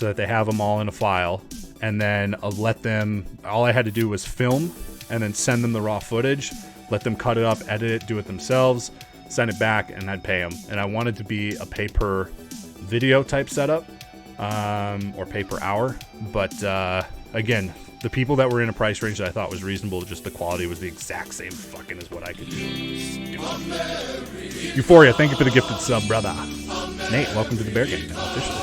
that they have them all in a file, and then all I had to do was film, and then send them the raw footage, let them cut it up, edit it, do it themselves, send it back, and I'd pay them. And I wanted to be a pay per video type setup, or pay per hour, but again, the people that were in a price range that I thought was reasonable, just the quality was the exact same fucking as what I could do. Euphoria, thank you for the gifted sub, brother. Nate, welcome to the Bear Game now, officially.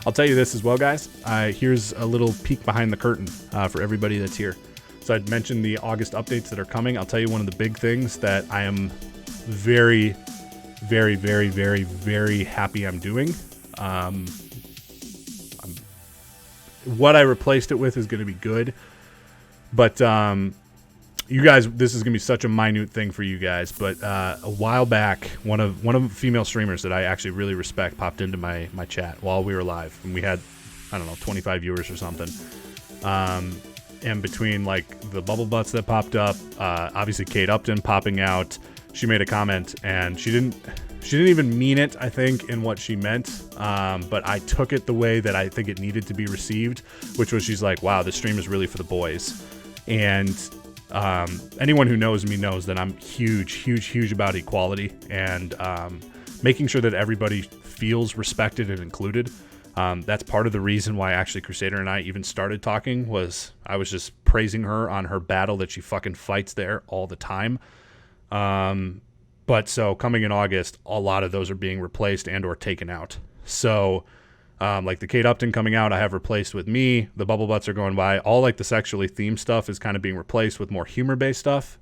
I'll tell you this as well, guys. Here's a little peek behind the curtain for everybody that's here. So I'd mentioned the August updates that are coming. I'll tell you one of the big things that I am very, very, very, very, very happy I'm doing. What I replaced it with is going to be good. But you guys, this is going to be such a minute thing for you guys. But a while back, one of the female streamers that I actually really respect popped into my chat while we were live. And we had, I don't know, 25 viewers or something. And between like the bubble butts that popped up, obviously Kate Upton popping out, she made a comment and she didn't even mean it, I think, in what she meant. But I took it the way that I think it needed to be received, which was she's like, wow, this stream is really for the boys. And anyone who knows me knows that I'm huge about equality and making sure that everybody feels respected and included. That's part of the reason why actually Crusader and I even started talking was I was just praising her on her battle that she fucking fights there all the time. But so coming in August, a lot of those are being replaced and or taken out. So like the Kate Upton coming out, I have replaced with me. The bubble butts are going by. All like the sexually themed stuff is kind of being replaced with more humor-based stuff,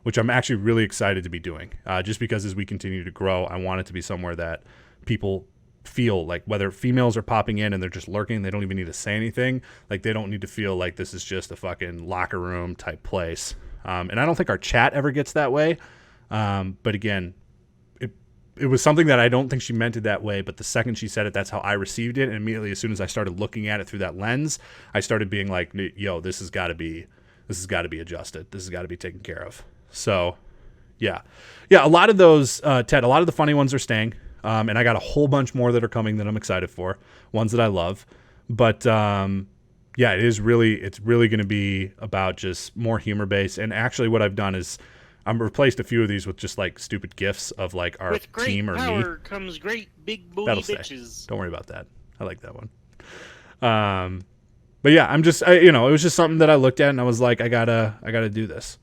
which I'm actually really excited to be doing. Just because as we continue to grow, I want it to be somewhere that people feel like whether females are popping in and they're just lurking, they don't even need to say anything. Like they don't need to feel like this is just a fucking locker room type place. And I don't think our chat ever gets that way. But again, it was something that I don't think she meant it that way, but the second she said it, that's how I received it. And immediately, as soon as I started looking at it through that lens, I started being like, yo, this has got to be adjusted. This has got to be taken care of. So yeah, a lot of those, Ted, a lot of the funny ones are staying. And I got a whole bunch more that are coming that I'm excited for, ones that I love. But yeah, it's really going to be about just more humor based. And actually what I've done is I'm replaced a few of these with just like stupid gifs of like our team or me. With great power comes great big booty bitches. Don't worry about that. I like that one. But yeah, I'm just, it was just something that I looked at and I was like, I gotta do this.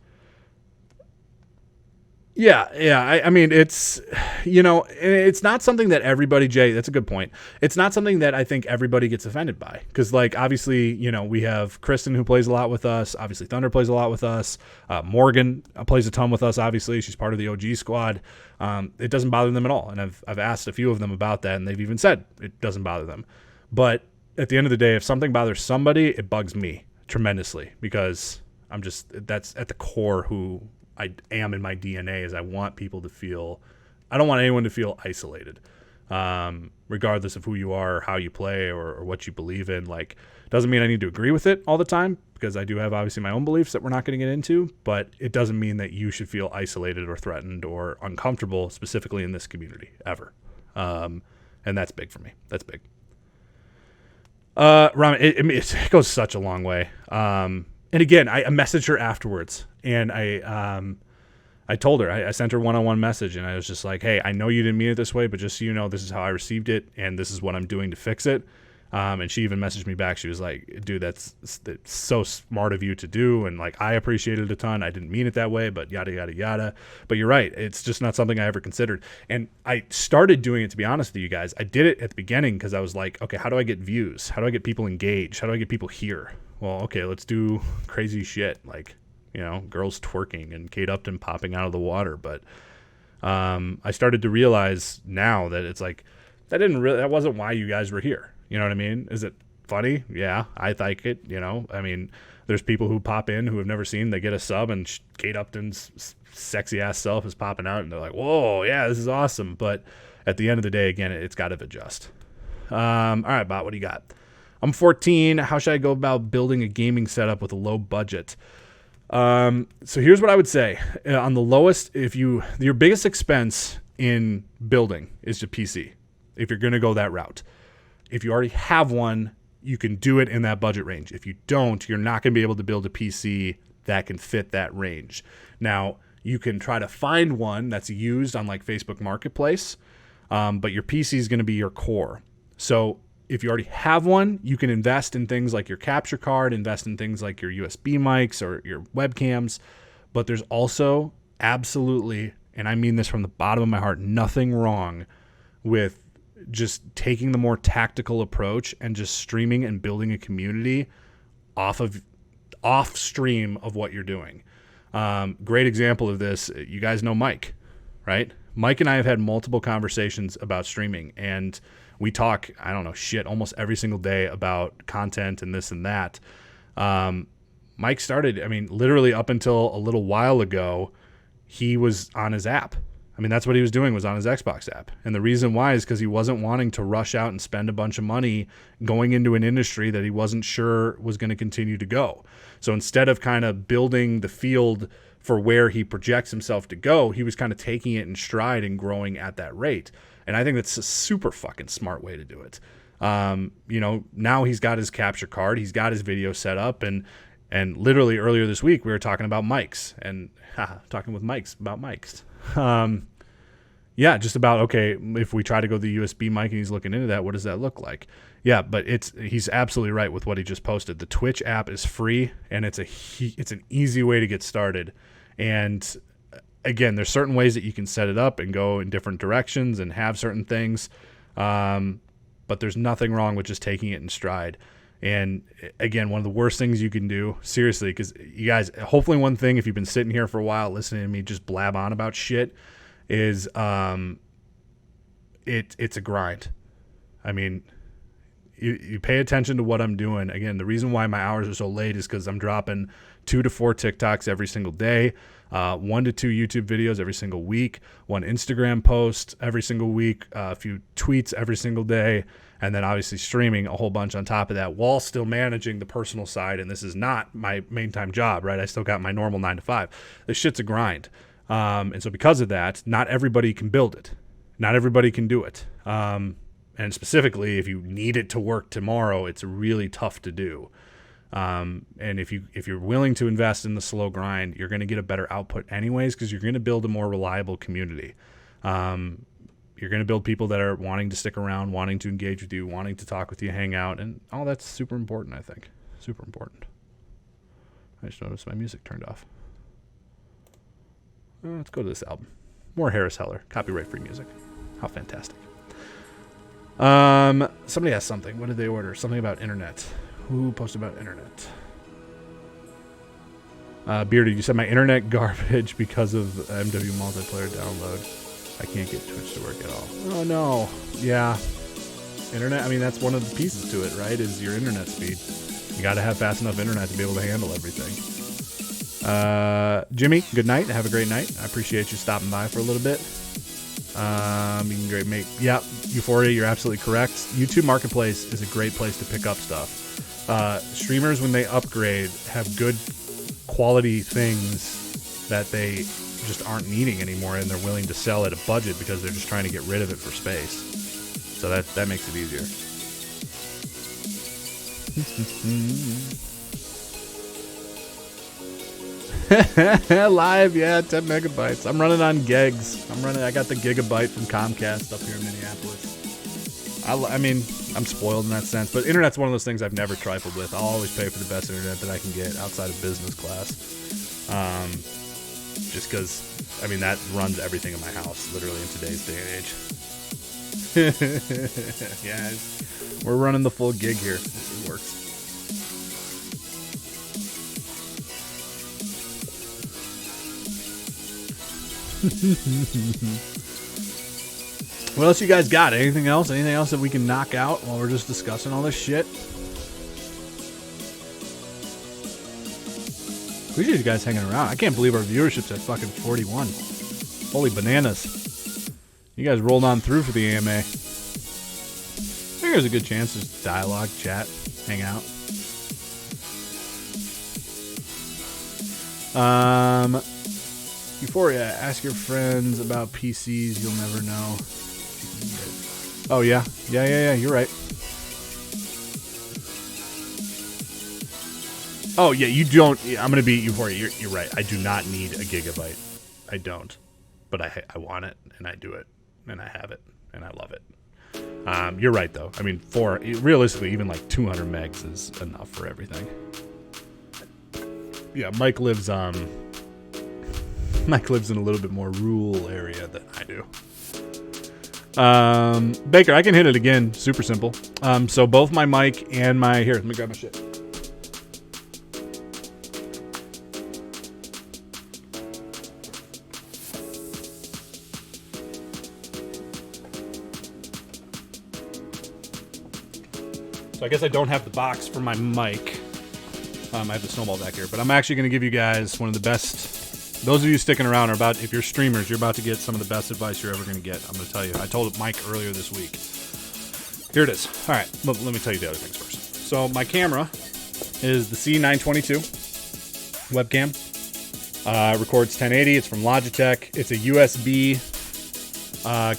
Yeah. I mean, it's, it's not something that everybody, Jay, that's a good point. It's not something that I think everybody gets offended by. Because, like, obviously, we have Kristen who plays a lot with us. Obviously, Thunder plays a lot with us. Morgan plays a ton with us, obviously. She's part of the OG squad. It doesn't bother them at all. And I've asked a few of them about that, and they've even said it doesn't bother them. But at the end of the day, if something bothers somebody, it bugs me tremendously. Because that's at the core who I am in my DNA is I want people to feel, I don't want anyone to feel isolated, regardless of who you are, or how you play, or what you believe in. Like, doesn't mean I need to agree with it all the time, because I do have obviously my own beliefs that we're not going to get into, but it doesn't mean that you should feel isolated or threatened or uncomfortable, specifically in this community, ever. And that's big for me. That's big. Ramen, it goes such a long way. And again, I messaged her afterwards, and I told her, I sent her one-on-one message, and I was just like, hey, I know you didn't mean it this way, but just so you know, this is how I received it, and this is what I'm doing to fix it. And she even messaged me back. She was like, dude, that's so smart of you to do, and like I appreciate it a ton. I didn't mean it that way, but yada, yada, yada. But you're right. It's just not something I ever considered. And I started doing it, to be honest with you guys. I did it at the beginning because I was like, okay, how do I get views? How do I get people engaged? How do I get people here? Well, okay, let's do crazy shit like, girls twerking and Kate Upton popping out of the water. But I started to realize now that it's like, that wasn't why you guys were here. You know what I mean? Is it funny? Yeah, I like it. I mean, there's people who pop in who have never seen, they get a sub, and Kate Upton's sexy ass self is popping out, and they're like, whoa, yeah, this is awesome. But at the end of the day, again, it's got to adjust. All right, Bot, what do you got? I'm 14. How should I go about building a gaming setup with a low budget? So here's what I would say. On the lowest, your biggest expense in building is your PC, if you're going to go that route. If you already have one, you can do it in that budget range. If you don't, you're not going to be able to build a PC that can fit that range. Now, you can try to find one that's used on like Facebook Marketplace, but your PC is going to be your core. So if you already have one, you can invest in things like your capture card, invest in things like your USB mics or your webcams. But there's also absolutely, and I mean this from the bottom of my heart, nothing wrong with just taking the more tactical approach and just streaming and building a community off stream of what you're doing. Great example of this. You guys know Mike, right? Mike and I have had multiple conversations about streaming, and we talk, I don't know, shit almost every single day about content and this and that. Mike started, I mean, literally up until a little while ago, he was on his app. I mean, that's what he was doing, was on his Xbox app. And the reason why is because he wasn't wanting to rush out and spend a bunch of money going into an industry that he wasn't sure was going to continue to go. So instead of kind of building the field for where he projects himself to go, he was kind of taking it in stride and growing at that rate. And I think that's a super fucking smart way to do it. Now he's got his capture card, he's got his video set up, and literally earlier this week we were talking about mics and talking with mics about mics. Just about, okay, if we try to go the USB mic and he's looking into that, what does that look like? Yeah, but he's absolutely right with what he just posted. The Twitch app is free, and it's an easy way to get started. And again, there's certain ways that you can set it up and go in different directions and have certain things. But there's nothing wrong with just taking it in stride. And again, one of the worst things you can do, seriously, because you guys, hopefully one thing, if you've been sitting here for a while listening to me just blab on about shit, is it's a grind. I mean, you pay attention to what I'm doing. Again, the reason why my hours are so late is because I'm dropping 2 to 4 TikToks every single day, 1 to 2 YouTube videos every single week, 1 Instagram post every single week, a few tweets every single day, and then obviously streaming a whole bunch on top of that while still managing the personal side. And this is not my main time job, right? I still got my normal 9 to 5. This shit's a grind. And so because of that, not everybody can build it. Not everybody can do it. And specifically, if you need it to work tomorrow, it's really tough to do. And if you're willing to invest in the slow grind, you're going to get a better output anyways, because you're going to build a more reliable community. You're going to build people that are wanting to stick around, wanting to engage with you, wanting to talk with you, hang out, and all that's super important, I think. Super important. I just noticed my music turned off. Let's go to this album. More Harris Heller. Copyright-free music. How fantastic. Somebody asked something. What did they order? Something about internet. Who posted about internet? Bearded, you said my internet garbage because of MW multiplayer download. I can't get Twitch to work at all. Oh, no. Yeah. Internet, I mean, that's one of the pieces to it, right, is your internet speed. You got to have fast enough internet to be able to handle everything. Jimmy, good night. Have a great night. I appreciate you stopping by for a little bit. You can great mate. Yeah, Euphoria, you're absolutely correct. YouTube Marketplace is a great place to pick up stuff. Streamers, when they upgrade, have good quality things that they just aren't needing anymore, and they're willing to sell at a budget because they're just trying to get rid of it for space. So that makes it easier. Live, yeah, 10 megabytes. I'm running on gigs. I got the gigabyte from Comcast up here in Minneapolis. I mean, I'm spoiled in that sense, but internet's one of those things I've never trifled with. I'll always pay for the best internet that I can get outside of business class. Just because, I mean, that runs everything in my house, literally in today's day and age. Yeah, we're running the full gig here. It works. What else you guys got? Anything else? Anything else that we can knock out while we're just discussing all this shit? Appreciate you guys hanging around. I can't believe our viewership's at fucking 41. Holy bananas. You guys rolled on through for the AMA. I think there's a good chance there's dialogue, chat, hang out. Euphoria, ask your friends about PCs, you'll never know. Oh, yeah. Yeah, you're right. Oh, yeah, you don't. I'm going to be Euphoria. You're right. I do not need a gigabyte. I don't. But I want it, and I do it, and I have it, and I love it. You're right, though. I mean, realistically, even like 200 megs is enough for everything. Yeah, Mike lives in a little bit more rural area than I do. Baker, I can hit it again. Super simple. So both my mic and my... Here, let me grab my shit. So I guess I don't have the box for my mic. I have the snowball back here. But I'm actually going to give you guys one of the best... Those of you sticking around are about, if you're streamers, you're about to get some of the best advice you're ever going to get. I'm going to tell you. I told Mike earlier this week. Here it is. All right, let me tell you the other things first. So my camera is the C922 webcam. Records 1080. It's from Logitech. It's a USB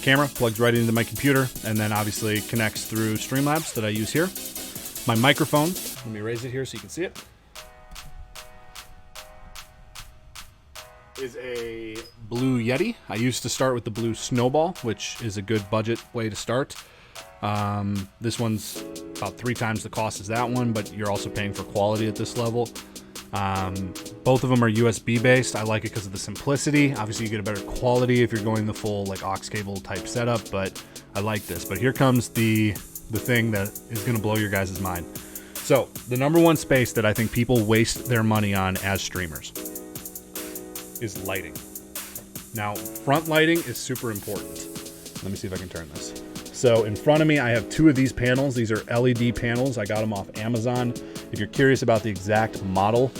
camera, plugs right into my computer, and then obviously connects through Streamlabs that I use here. My microphone, let me raise it here so you can see it, is a Blue Yeti. I used to start with the Blue Snowball, which is a good budget way to start. This one's about 3 times the cost as that one, but you're also paying for quality at this level. Both of them are USB based. I like it because of the simplicity. Obviously you get a better quality if you're going the full like aux cable type setup, but I like this. But here comes the thing that is going to blow your guys' mind. So the number one space that I think people waste their money on as streamers is lighting. Now, front lighting is super important. Let me see if I can turn this. So in front of me, I have 2 of these panels. These are LED panels. I got them off Amazon. If you're curious about the exact model,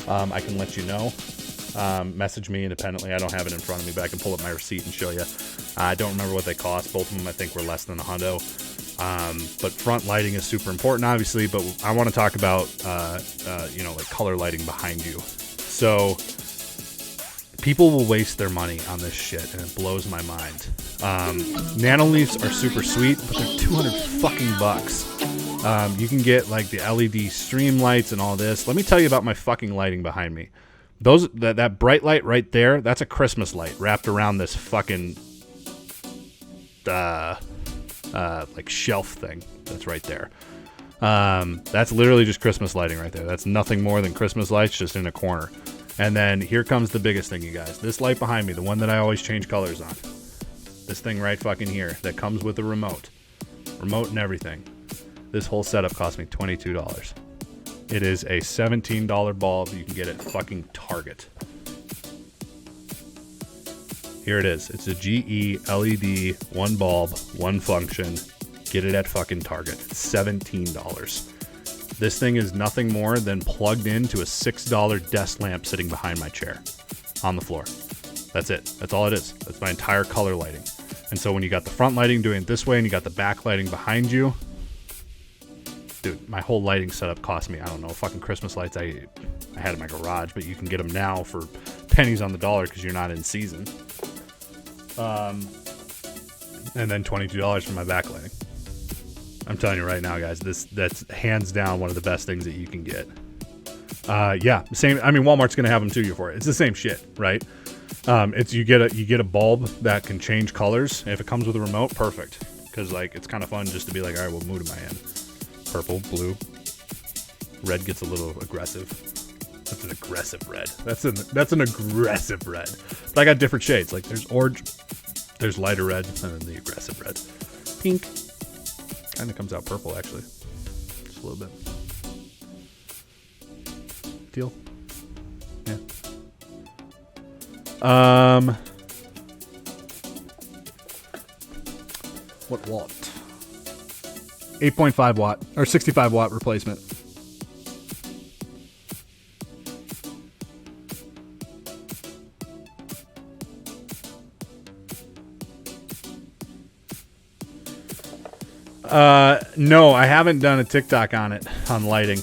I can let you know. Message me independently. I don't have it in front of me, but I can pull up my receipt and show you. I don't remember what they cost. Both of them, I think, were less than $100. But front lighting is super important, obviously, but I want to talk about, like color lighting behind you. So people will waste their money on this shit, and it blows my mind. Nanoleafs are super sweet, but they're 200 fucking bucks. You can get like the LED stream lights and all this. Let me tell you about my fucking lighting behind me. That bright light right there, that's a Christmas light wrapped around this fucking like shelf thing that's right there. That's literally just Christmas lighting right there. That's nothing more than Christmas lights just in a corner. And then here comes the biggest thing, you guys. This light behind me, the one that I always change colors on. This thing right fucking here that comes with a remote. Remote and everything. This whole setup cost me $22. It is a $17 bulb you can get at fucking Target. Here it is. It's a GE LED, 1 bulb, 1 function. Get it at fucking Target. It's $17. This thing is nothing more than plugged into a $6 desk lamp sitting behind my chair on the floor. That's it. That's all it is. That's my entire color lighting. And so when you got the front lighting doing it this way and you got the back lighting behind you, dude, my whole lighting setup cost me, I don't know, fucking Christmas lights I had in my garage, but you can get them now for pennies on the dollar because you're not in season. And then $22 for my backlighting. I'm telling you right now, guys, that's hands down one of the best things that you can get. Yeah, same. I mean, Walmart's gonna have them too for it. It's the same shit, right? It's you get a bulb that can change colors. And if it comes with a remote, perfect. Because like it's kind of fun just to be like, all right, what mood am I in? Purple, blue, red gets a little aggressive. That's an aggressive red. That's an aggressive red. But I got different shades. Like there's orange, there's lighter red, and then the aggressive red. Pink. Kind of comes out purple, actually. Just a little bit. Teal. Yeah. What watt? 8.5 watt or 65 watt replacement. No, I haven't done a TikTok on it, on lighting.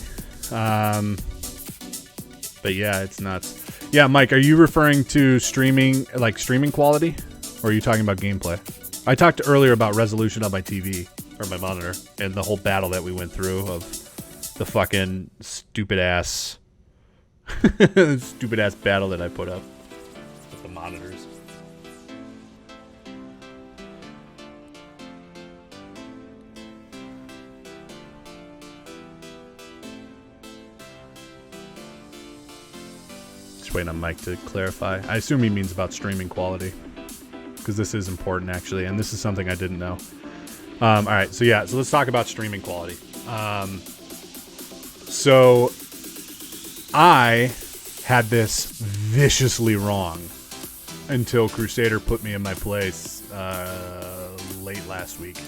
But yeah, it's nuts. Yeah, Mike, are you referring to streaming, like streaming quality? Or are you talking about gameplay? I talked earlier about resolution on my TV, or my monitor, and the whole battle that we went through of the fucking stupid ass battle that I put up with the monitors. Just waiting on Mike to clarify. I assume he means about streaming quality. because this is important actually, and this is something I didn't know. All right, so yeah, so let's talk about streaming quality. So I had this viciously wrong until Crusader put me in my place late last week.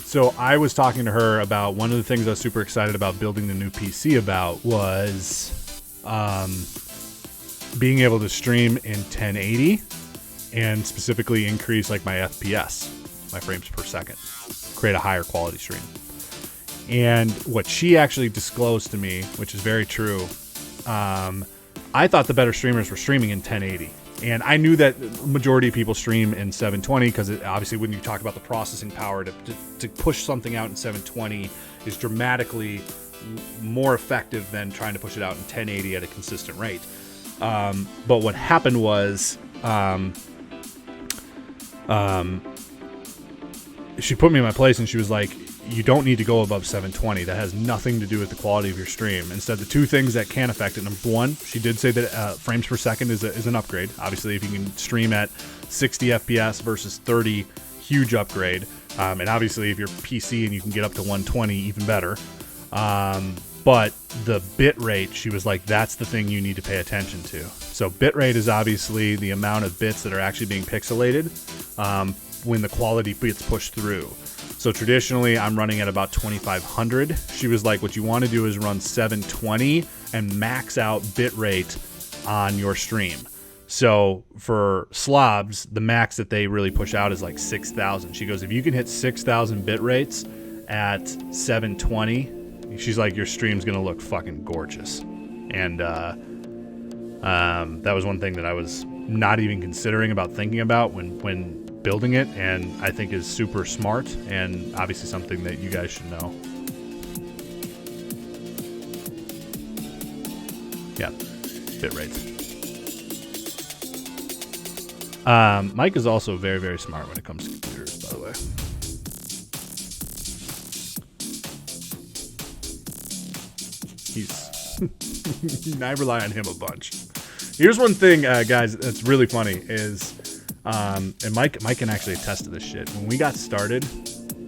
So I was talking to her about one of the things I was super excited about building the new PC about was being able to stream in 1080 and specifically increase like my FPS, my frames per second, create a higher quality stream. And what she actually disclosed to me, which is very true, I thought the better streamers were streaming in 1080. And I knew that the majority of people stream in 720 because obviously when you talk about the processing power to push something out in 720 is dramatically more effective than trying to push it out in 1080 at a consistent rate. But what happened was she put me in my place and she was like, you don't need to go above 720. That has nothing to do with the quality of your stream. Instead, the two things that can affect it. Number one, she did say that frames per second is an upgrade. Obviously, if you can stream at 60 FPS versus 30, huge upgrade. And obviously, if you're PC and you can get up to 120, even better. But the bit rate, she was like, that's the thing you need to pay attention to. So bit rate is obviously the amount of bits that are actually being pixelated when the quality gets pushed through. So traditionally, I'm running at about 2500. She was like, what you want to do is run 720 and max out bit rate on your stream. So for slobs, the max that they really push out is like 6,000. She goes, if you can hit 6,000 bit rates at 720, she's like, your stream's going to look fucking gorgeous. And that was one thing that I was not even considering about thinking about when building it, and I think is super smart and obviously something that you guys should know. Yeah, bit rates. Mike is also very, very smart when it comes to computers, by the way. I rely on him a bunch. Here's one thing, guys, that's really funny is, and Mike can actually attest to this shit. When we got started,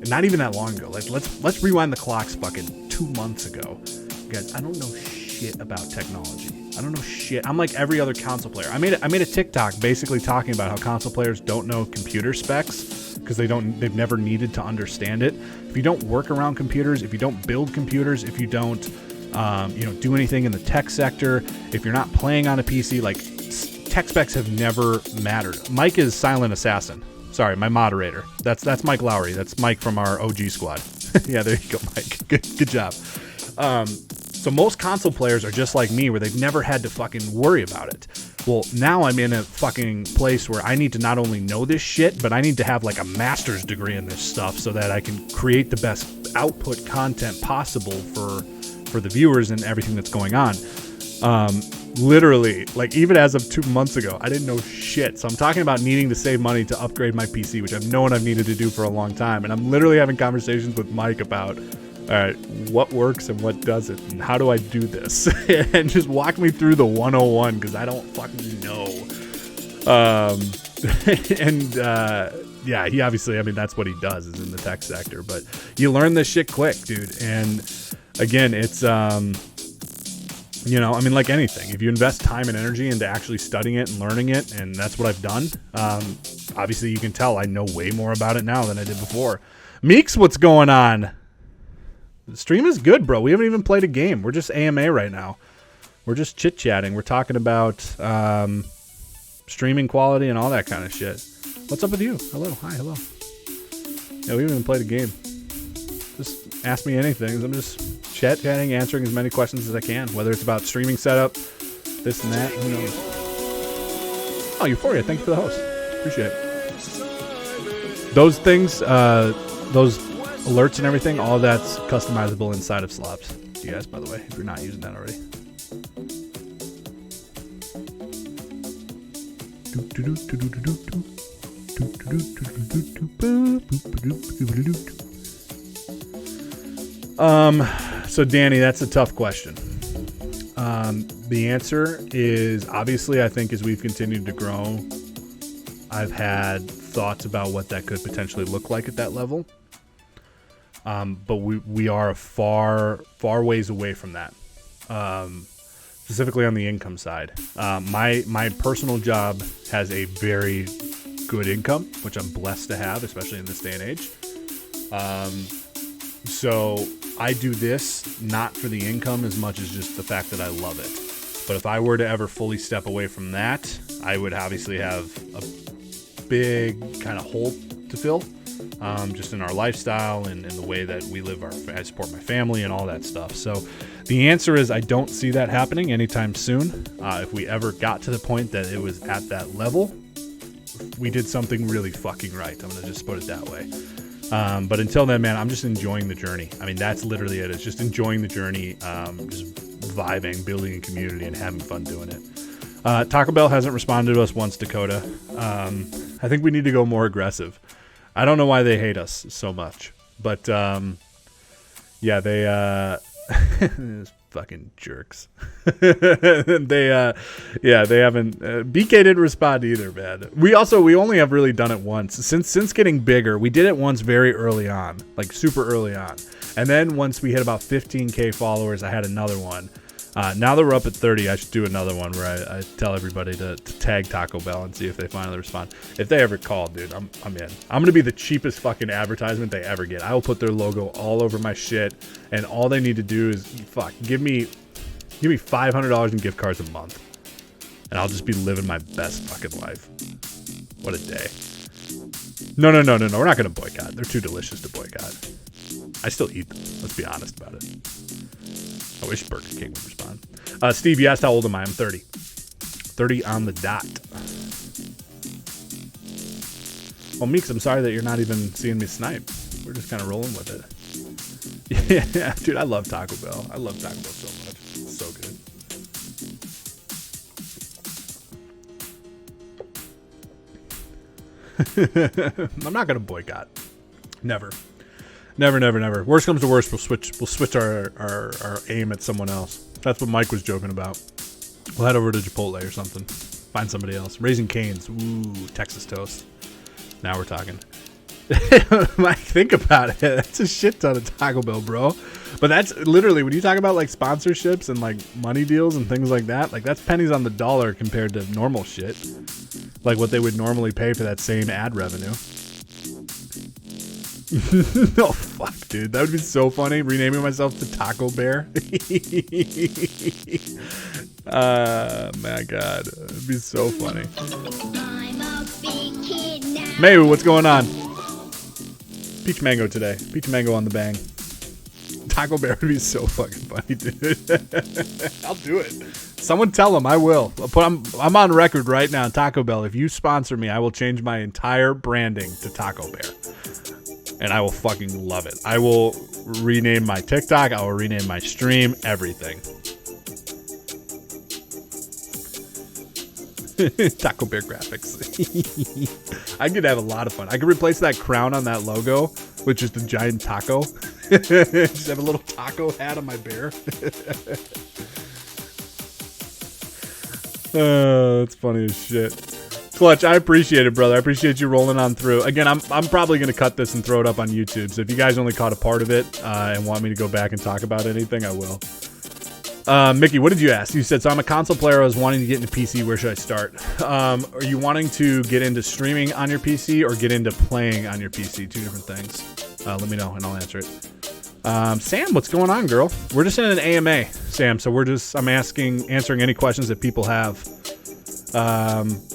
not even that long ago, like let's rewind the clocks fucking 2 months ago. Guys, I don't know shit about technology. I don't know shit. I'm like every other console player. I made a TikTok basically talking about how console players don't know computer specs because they've never needed to understand it. If you don't work around computers, if you don't build computers, if you don't do anything in the tech sector, if you're not playing on a PC, like tech specs have never mattered. Mike is Silent Assassin. Sorry, my moderator. That's Mike Lowry. That's Mike from our OG squad. Yeah, there you go, Mike. Good job. So most console players are just like me, where they've never had to fucking worry about it. Well, now I'm in a fucking place where I need to not only know this shit, but I need to have like a master's degree in this stuff so that I can create the best output content possible for the viewers and everything that's going on. Literally, like even as of 2 months ago, I didn't know shit. So I'm talking about needing to save money to upgrade my PC, which I've known I've needed to do for a long time. And I'm literally having conversations with Mike about, all right, what works and what doesn't, and how do I do this? And just walk me through the 101 because I don't fucking know. Yeah, he obviously, I mean, that's what he does is in the tech sector. But you learn this shit quick, dude. And again, it's I mean, like anything, if you invest time and energy into actually studying it and learning it, and that's what I've done, obviously you can tell I know way more about it now than I did before. Meeks, what's going on? The stream is good, bro. We haven't even played a game. We're just AMA right now. We're just chit-chatting. We're talking about streaming quality and all that kind of shit. What's up with you? Hello. Hi, hello. Yeah, we haven't even played a game. Just ask me anything. I'm just chatting, answering as many questions as I can, whether it's about streaming setup, this and that, who knows. Oh, Euphoria, thank you for the host. Appreciate it. Those things, those alerts and everything, all that's customizable inside of Slobs. You guys, by the way, if you're not using that already. So Danny, that's a tough question. The answer is obviously, I think as we've continued to grow, I've had thoughts about what that could potentially look like at that level. But we are a far ways away from that. Specifically on the income side. My personal job has a very good income, which I'm blessed to have, especially in this day and age. So I do this not for the income as much as just the fact that I love it. But if I were to ever fully step away from that, I would obviously have a big kind of hole to fill, just in our lifestyle and in the way that we live. I support my family and all that stuff. So the answer is I don't see that happening anytime soon. If we ever got to the point that it was at that level, we did something really fucking right. I'm going to just put it that way. But until then, man, I'm just enjoying the journey. I mean, that's literally it. It's just enjoying the journey, just vibing, building a community, and having fun doing it. Taco Bell hasn't responded to us once, Dakota. I think we need to go more aggressive. I don't know why they hate us so much. But, yeah, they... fucking jerks. They haven't. BK didn't respond either, man. We only have really done it once since getting bigger. We did it once very early on, like super early on, and then once we hit about 15K followers, I had another one. Now that we're up at 30, I should do another one where I tell everybody to tag Taco Bell and see if they finally respond. If they ever call, dude, I'm in. I'm gonna be the cheapest fucking advertisement they ever get. I will put their logo all over my shit, and all they need to do is give me $500 in gift cards a month, and I'll just be living my best fucking life. What a day. No. We're not gonna boycott. They're too delicious to boycott. I still eat them. Let's be honest about it. I wish Burger King would respond. Steve, you asked how old am I? I'm 30. 30 on the dot. Well, Meeks, I'm sorry that you're not even seeing me snipe. We're just kind of rolling with it. Yeah, dude, I love Taco Bell. I love Taco Bell so much. It's so good. I'm not going to boycott. Never. Never. Worst comes to worst, we'll switch our aim at someone else. That's what Mike was joking about. We'll head over to Chipotle or something. Find somebody else. Raising Cane's. Ooh, Texas toast. Now we're talking. Mike, think about it. That's a shit ton of Taco Bell, bro. But that's literally, when you talk about like sponsorships and like money deals and things like that, like that's pennies on the dollar compared to normal shit. Like what they would normally pay for that same ad revenue. Oh fuck, dude, that would be so funny. Renaming myself to Taco Bear. My god, it'd be so funny. I'm a big kid now. Mayu, what's going on? Peach mango today. Peach mango on the bang. Taco Bear would be so fucking funny, dude. I'll do it. Someone tell him I will. I'm on record right now, Taco Bell. If you sponsor me, I will change my entire branding to Taco Bear. And I will fucking love it. I will rename my TikTok. I will rename my stream. Everything. Taco Bear graphics. I could have a lot of fun. I could replace that crown on that logo with just a giant taco. Just have a little taco hat on my bear. Oh, that's funny as shit. Clutch, I appreciate it, brother. I appreciate you rolling on through. Again, I'm probably going to cut this and throw it up on YouTube. So if you guys only caught a part of it and want me to go back and talk about anything, I will. Mickey, what did you ask? You said, so I'm a console player. I was wanting to get into PC. Where should I start? Are you wanting to get into streaming on your PC or get into playing on your PC? Two different things. Let me know and I'll answer it. Sam, what's going on, girl? We're just in an AMA, Sam. So I'm answering any questions that people have.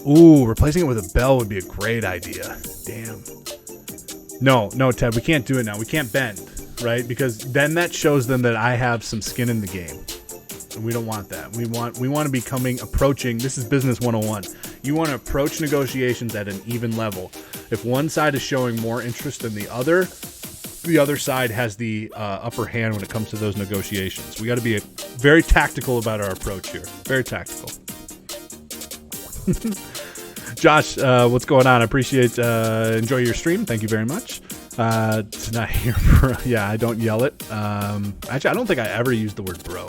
Replacing it with a bell would be a great idea. Damn. No, Ted, we can't do it now. We can't bend, right? Because then that shows them that I have some skin in the game. And we don't want that. We want to be approaching, this is business 101. You want to approach negotiations at an even level. If one side is showing more interest than the other side has the upper hand when it comes to those negotiations. We got to be very tactical about our approach here. Very tactical. Josh, what's going on? I appreciate enjoy your stream. Thank you very much. It's not here. Yeah, I don't yell it. Actually, I don't think I ever used the word bro.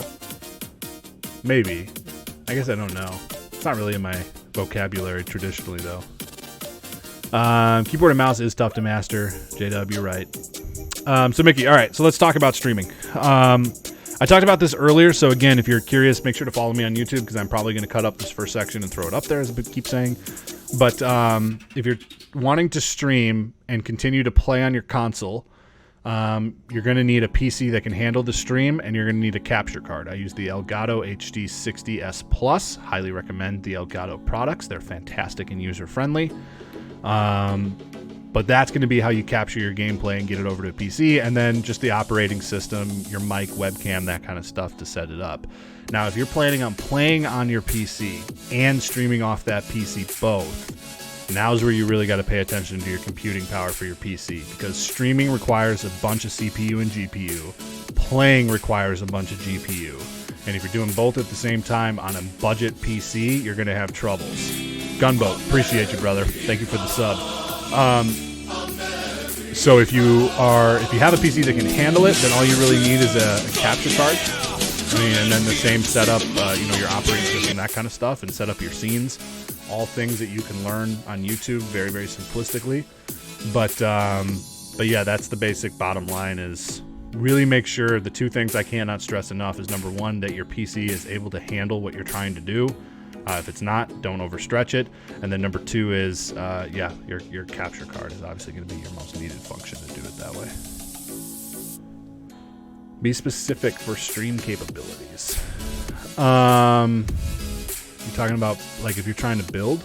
Maybe. I guess I don't know. It's not really in my vocabulary traditionally, though. Keyboard and mouse is tough to master. J-Dub, you're right. So, Mickey, all right, so let's talk about streaming. I talked about this earlier, so again, if you're curious, make sure to follow me on YouTube because I'm probably going to cut up this first section and throw it up there, as I keep saying. But if you're wanting to stream and continue to play on your console, you're going to need a PC that can handle the stream, and you're going to need a capture card. I use the Elgato HD 60S Plus. Highly recommend the Elgato products. They're fantastic and user-friendly. But that's going to be how you capture your gameplay and get it over to a PC, and then just the operating system, your mic, webcam, that kind of stuff to set it up. Now, if you're planning on playing on your PC and streaming off that PC both, now's where you really got to pay attention to your computing power for your PC, because streaming requires a bunch of CPU and GPU, playing requires a bunch of GPU, and if you're doing both at the same time on a budget PC, you're going to have troubles. Gunboat, appreciate you, brother. Thank you for the sub. So if you have a PC that can handle it, then all you really need is a capture card. And then the same setup, your operating system, that kind of stuff, and set up your scenes. All things that you can learn on YouTube very, very simplistically. But yeah, that's the basic bottom line is really make sure the two things I cannot stress enough is number one, that your PC is able to handle what you're trying to do. If it's not, don't overstretch it. And then number two is, your capture card is obviously going to be your most needed function to do it that way. Be specific for stream capabilities. You're talking about, like, if you're trying to build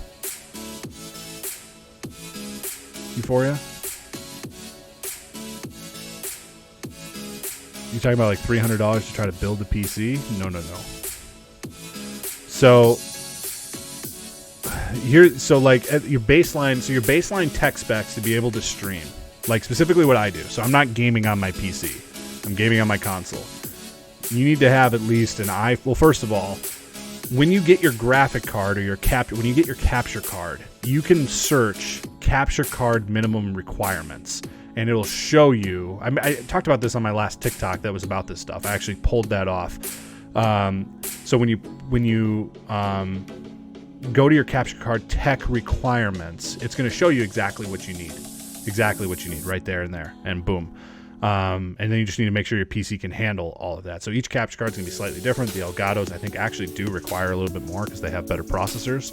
Euphoria? You talking about like $300 to try to build the PC? No. So your baseline tech specs to be able to stream, like specifically what I do. So I'm not gaming on my PC. I'm gaming on my console. You need to have at least well, first of all, when you get your graphic card or when you get your capture card, you can search capture card minimum requirements, and it'll show you. I talked about this on my last TikTok that was about this stuff. I actually pulled that off. So when you go to your capture card tech requirements, it's going to show you exactly what you need right there and there, and boom. And then you just need to make sure your PC can handle all of that. So each capture card is going to be slightly different. The Elgatos, I think, actually do require a little bit more because they have better processors.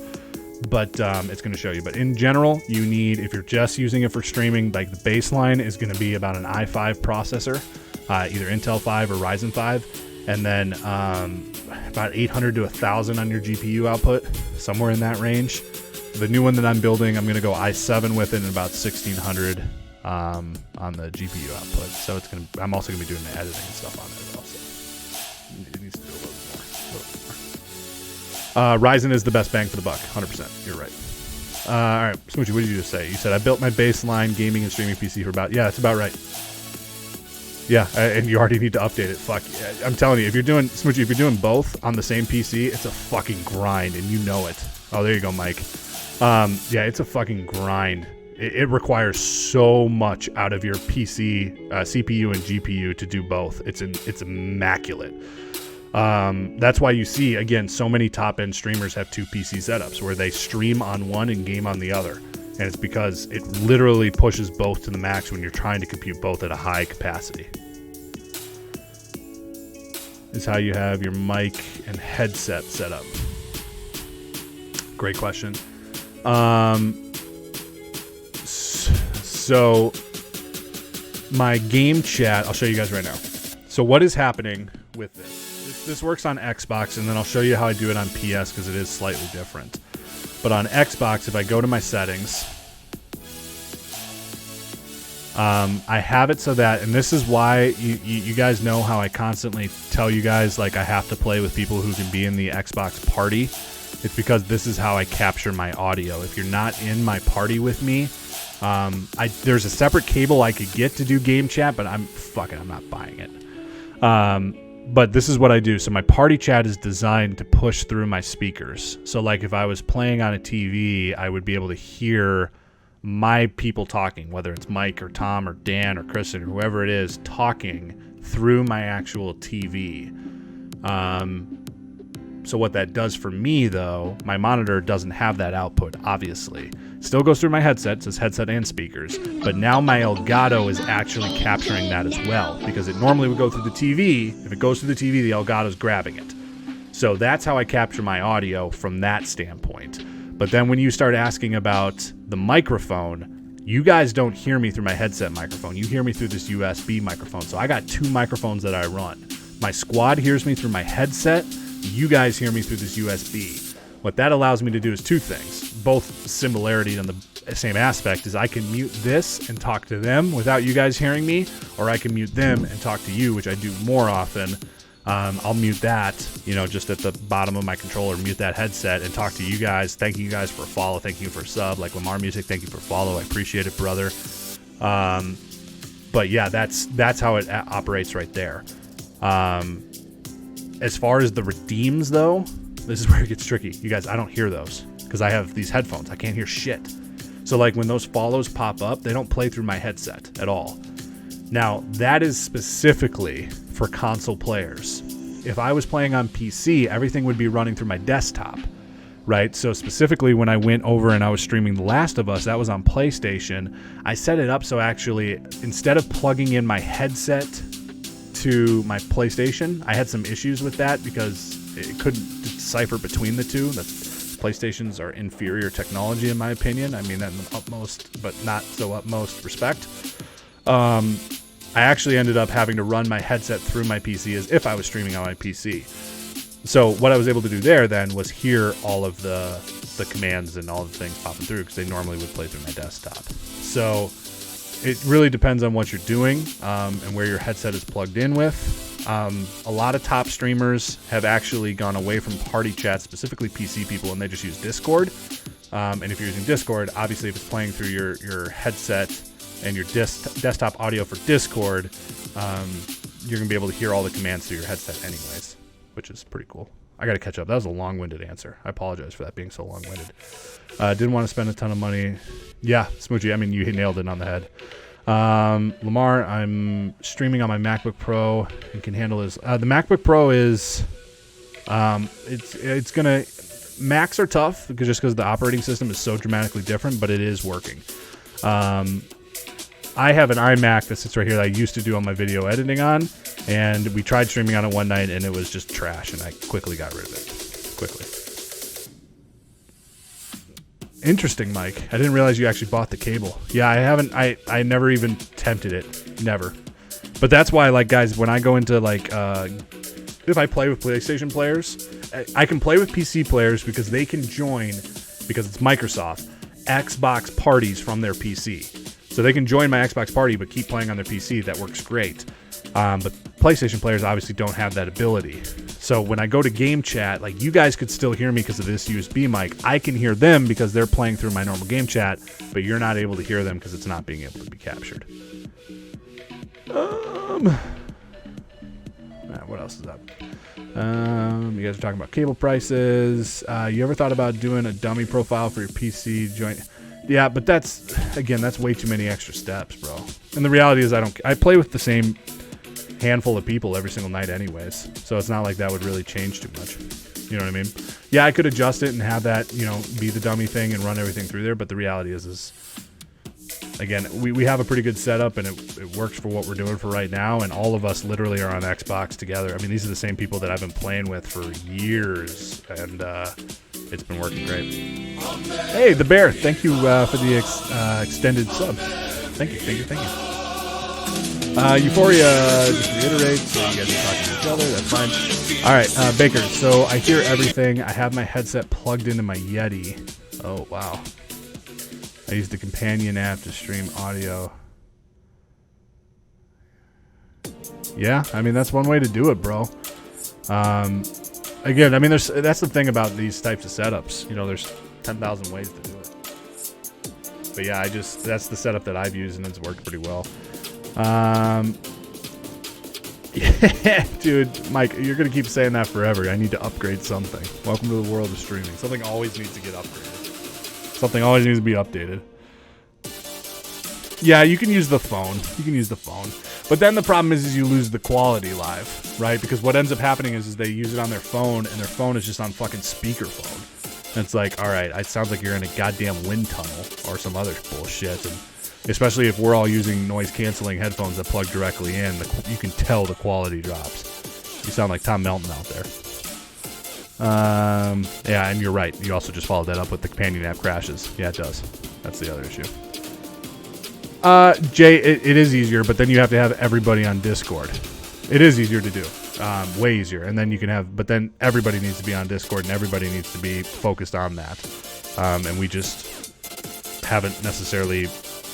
But it's going to show you. But in general, you need, if you're just using it for streaming, like the baseline is going to be about an i5 processor, either Intel 5 or Ryzen 5. And then about 800 to 1,000 on your GPU output, somewhere in that range. The new one that I'm building, I'm going to go i7 with it and about 1,600 on the GPU output. So I'm also going to be doing the editing and stuff on it also. It needs to do a little more. Ryzen is the best bang for the buck, 100%. You're right. All right, Smoochie, what did you just say? You said I built my baseline gaming and streaming PC for about, yeah, that's about right. Yeah, and you already need to update it. Fuck, yeah. I'm telling you, if you're doing both on the same PC, it's a fucking grind, and you know it. Oh, there you go, Mike. Yeah, it's a fucking grind. It requires so much out of your PC, CPU and GPU to do both. It's immaculate. That's why you see, again, so many top-end streamers have two PC setups where they stream on one and game on the other. And it's because it literally pushes both to the max when you're trying to compute both at a high capacity. Is how you have your mic and headset set up. Great question. So my game chat, I'll show you guys right now. So what is happening with this? This works on Xbox, and then I'll show you how I do it on PS because it is slightly different. But on Xbox, if I go to my settings, I have it so that, and this is why you guys know how I constantly tell you guys, like, I have to play with people who can be in the Xbox party. It's because this is how I capture my audio. If you're not in my party with me, there's a separate cable I could get to do game chat, but I'm not buying it. But this is what I do. So my party chat is designed to push through my speakers. So like if I was playing on a TV, I would be able to hear my people talking, whether it's Mike or Tom or Dan or Kristen or whoever it is, talking through my actual TV. So what that does for me, though, my monitor doesn't have that output, obviously. Still goes through my headset, it says headset and speakers, but now my Elgato is actually capturing that as well, because it normally would go through the TV. If it goes through the TV, the Elgato's grabbing it. So that's how I capture my audio from that standpoint. But then when you start asking about the microphone, you guys don't hear me through my headset microphone. You hear me through this USB microphone. So I got 2 microphones that I run. My squad hears me through my headset. You guys hear me through this USB. What that allows me to do is 2 things. Both similarity in the same aspect is I can mute this and talk to them without you guys hearing me, or I can mute them and talk to you, which I do more often. I'll mute that, you know, just at the bottom of my controller, mute that headset and talk to you guys. Thank you guys for a follow. Thank you for a sub. Like Lamar Music, thank you for a follow. I appreciate it, brother. But yeah, that's how it operates right there. As far as the redeems, though, this is where it gets tricky. You guys, I don't hear those because I have these headphones. I can't hear shit. So like when those follows pop up, they don't play through my headset at all. Now, that is specifically for console players. If I was playing on PC, everything would be running through my desktop, right? So specifically when I went over and I was streaming The Last of Us, that was on PlayStation. I set it up so actually, instead of plugging in my headset to my PlayStation, I had some issues with that because it couldn't decipher between the two. The PlayStations are inferior technology in my opinion. I mean that in the utmost, but not so utmost respect. I actually ended up having to run my headset through my PC as if I was streaming on my PC. So what I was able to do there then was hear all of the commands and all the things popping through because they normally would play through my desktop. So it really depends on what you're doing and where your headset is plugged in with. A lot of top streamers have actually gone away from party chat, specifically PC people, and they just use Discord. And if you're using Discord, obviously if it's playing through your headset and your desktop audio for Discord, you're going to be able to hear all the commands through your headset anyways, which is pretty cool. I got to catch up. That was a long-winded answer. I apologize for that being so long-winded. Didn't want to spend a ton of money. Yeah, Smoochie, I mean, you nailed it on the head. Lamar, I'm streaming on my MacBook Pro and can handle this. The MacBook Pro is, it's going to, Macs are tough just because the operating system is so dramatically different, but it is working. I have an iMac that sits right here that I used to do all my video editing on, and we tried streaming on it one night, and it was just trash, and I quickly got rid of it. Quickly. Interesting, Mike. I didn't realize you actually bought the cable. Yeah, I haven't. I never even tempted it. Never. But that's why, like, guys, when I go into, like, if I play with PlayStation players, I can play with PC players because they can join, because it's Microsoft, Xbox parties from their PC. So they can join my Xbox party but keep playing on their PC. That works great. But PlayStation players obviously don't have that ability. So when I go to game chat, like you guys could still hear me because of this USB mic. I can hear them because they're playing through my normal game chat, but you're not able to hear them because it's not being able to be captured. What else is up? You guys are talking about cable prices. You ever thought about doing a dummy profile for your PC joint? Yeah, but that's way too many extra steps, bro. And the reality is I play with the same handful of people every single night anyways. So it's not like that would really change too much. You know what I mean? Yeah, I could adjust it and have that, you know, be the dummy thing and run everything through there. But the reality is again, we have a pretty good setup and it works for what we're doing for right now. And all of us literally are on Xbox together. I mean, these are the same people that I've been playing with for years. And, it's been working great. Hey, the bear! Thank you for the extended sub. Thank you. Euphoria, just reiterate, so you guys are talking to each other. That's fine. All right, Baker. So I hear everything. I have my headset plugged into my Yeti. Oh wow! I use the companion app to stream audio. Yeah, I mean that's one way to do it, bro. Again, I mean, that's the thing about these types of setups. You know, there's 10,000 ways to do it. But yeah, that's the setup that I've used, and it's worked pretty well. Yeah, dude, Mike, you're gonna keep saying that forever. I need to upgrade something. Welcome to the world of streaming. Something always needs to get upgraded. Something always needs to be updated. Yeah, you can use the phone. But then the problem is you lose the quality live, right? Because what ends up happening is they use it on their phone, and their phone is just on fucking speakerphone. And it's like, all right, it sounds like you're in a goddamn wind tunnel or some other bullshit. And especially if we're all using noise-canceling headphones that plug directly in, you can tell the quality drops. You sound like Tom Melton out there. Yeah, and you're right. You also just followed that up with the companion app crashes. Yeah, it does. That's the other issue. Jay, it is easier, but then you have to have everybody on Discord. It is easier to do. Way easier. And then you can have, but then everybody needs to be on Discord, and everybody needs to be focused on that. And we just haven't necessarily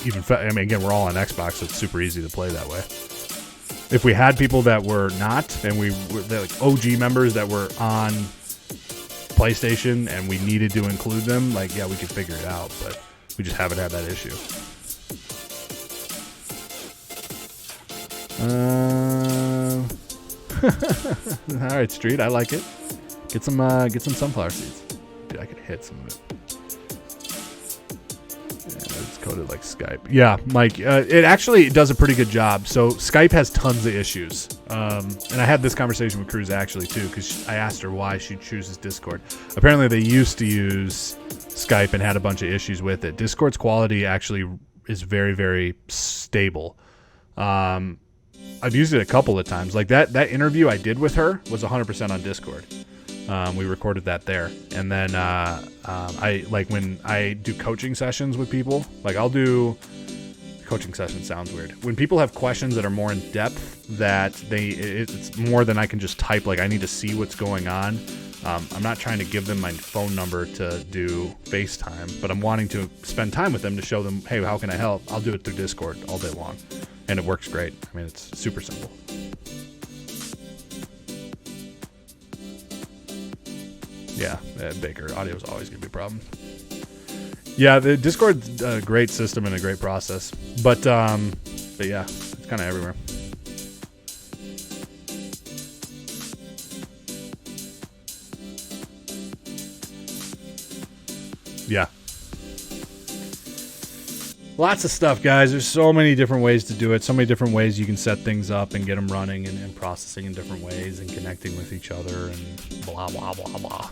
even, I mean, again, we're all on Xbox, so it's super easy to play that way. If we had people that were not, and we were like OG members that were on PlayStation and we needed to include them, like, yeah, we could figure it out, but we just haven't had that issue. All right, Street, I like it. Get some sunflower seeds. Dude, I could hit some of it. Yeah, it's coded like Skype. Yeah, Mike, it actually does a pretty good job. So Skype has tons of issues. And I had this conversation with Cruz actually too, because I asked her why she chooses Discord. Apparently they used to use Skype and had a bunch of issues with it. Discord's quality actually is very, very stable. I've used it a couple of times. Like that interview I did with her was 100% on Discord. We recorded that there. And then I like when I do coaching sessions with people, like I'll do coaching session sounds weird. When people have questions that are more in depth, that it's more than I can just type, like I need to see what's going on. I'm not trying to give them my phone number to do FaceTime, but I'm wanting to spend time with them to show them, hey, how can I help? I'll do it through Discord all day long. And it works great. I mean, it's super simple. Yeah, Baker, audio is always going to be a problem. Yeah, the Discord's a great system and a great process. But yeah, it's kind of everywhere. Yeah. Lots of stuff, guys. There's so many different ways to do it. So many different ways you can set things up and get them running and processing in different ways and connecting with each other and blah, blah, blah, blah.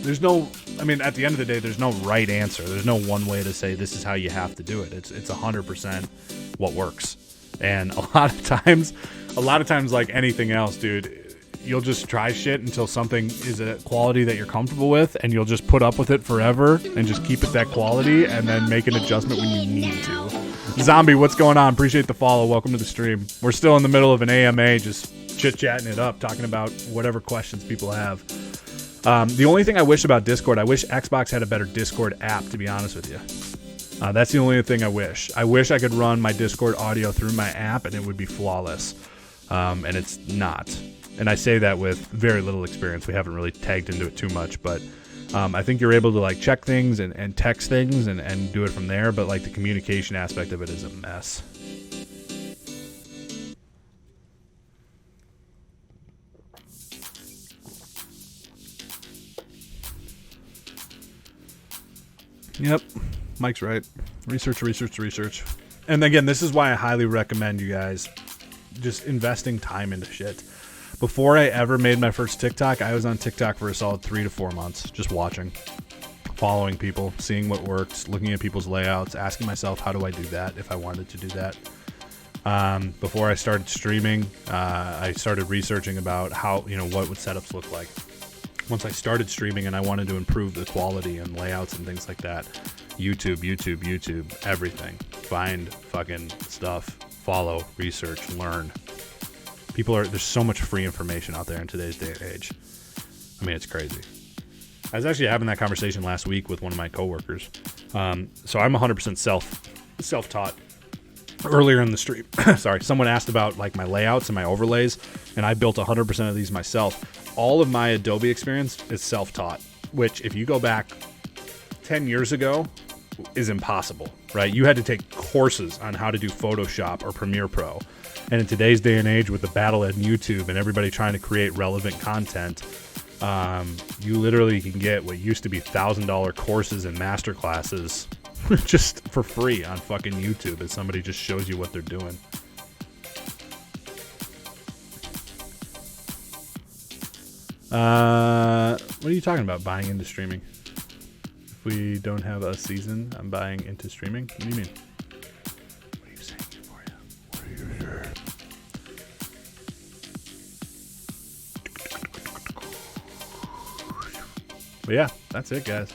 There's no, I mean, at the end of the day, there's no right answer. There's no one way to say this is how you have to do it. It's 100% what works. And a lot of times, like anything else, dude, you'll just try shit until something is a quality that you're comfortable with, and you'll just put up with it forever and just keep it that quality and then make an adjustment when you need to. Zombie, what's going on? Appreciate the follow. Welcome to the stream. We're still in the middle of an AMA, just chit-chatting it up, talking about whatever questions people have. The only thing I wish about Discord, I wish Xbox had a better Discord app, to be honest with you. That's the only thing I wish. I wish I could run my Discord audio through my app and it would be flawless. And it's not. And I say that with very little experience. We haven't really tagged into it too much, but I think you're able to like check things and text things and do it from there. But like the communication aspect of it is a mess. Yep, Mike's right. Research. And again, this is why I highly recommend you guys just investing time into shit. Before I ever made my first TikTok, I was on TikTok for a solid 3 to 4 months, just watching, following people, seeing what works, looking at people's layouts, asking myself, how do I do that if I wanted to do that? Before I started streaming, I started researching about how, what would setups look like. Once I started streaming and I wanted to improve the quality and layouts and things like that, YouTube, everything. Find fucking stuff, follow, research, learn. There's so much free information out there in today's day and age. I mean, it's crazy. I was actually having that conversation last week with one of my coworkers. So I'm 100% self-taught. Earlier in the stream, sorry, someone asked about like my layouts and my overlays, and I built 100% of these myself. All of my Adobe experience is self-taught, which if you go back 10 years ago is impossible, right? You had to take courses on how to do Photoshop or Premiere Pro. And in today's day and age with the battle at YouTube and everybody trying to create relevant content, you literally can get what used to be $1,000 courses and master classes just for free on fucking YouTube as somebody just shows you what they're doing. What are you talking about? Buying into streaming? If we don't have a season, I'm buying into streaming. What do you mean? What are you saying for you? What are you saying? But yeah, that's it, guys.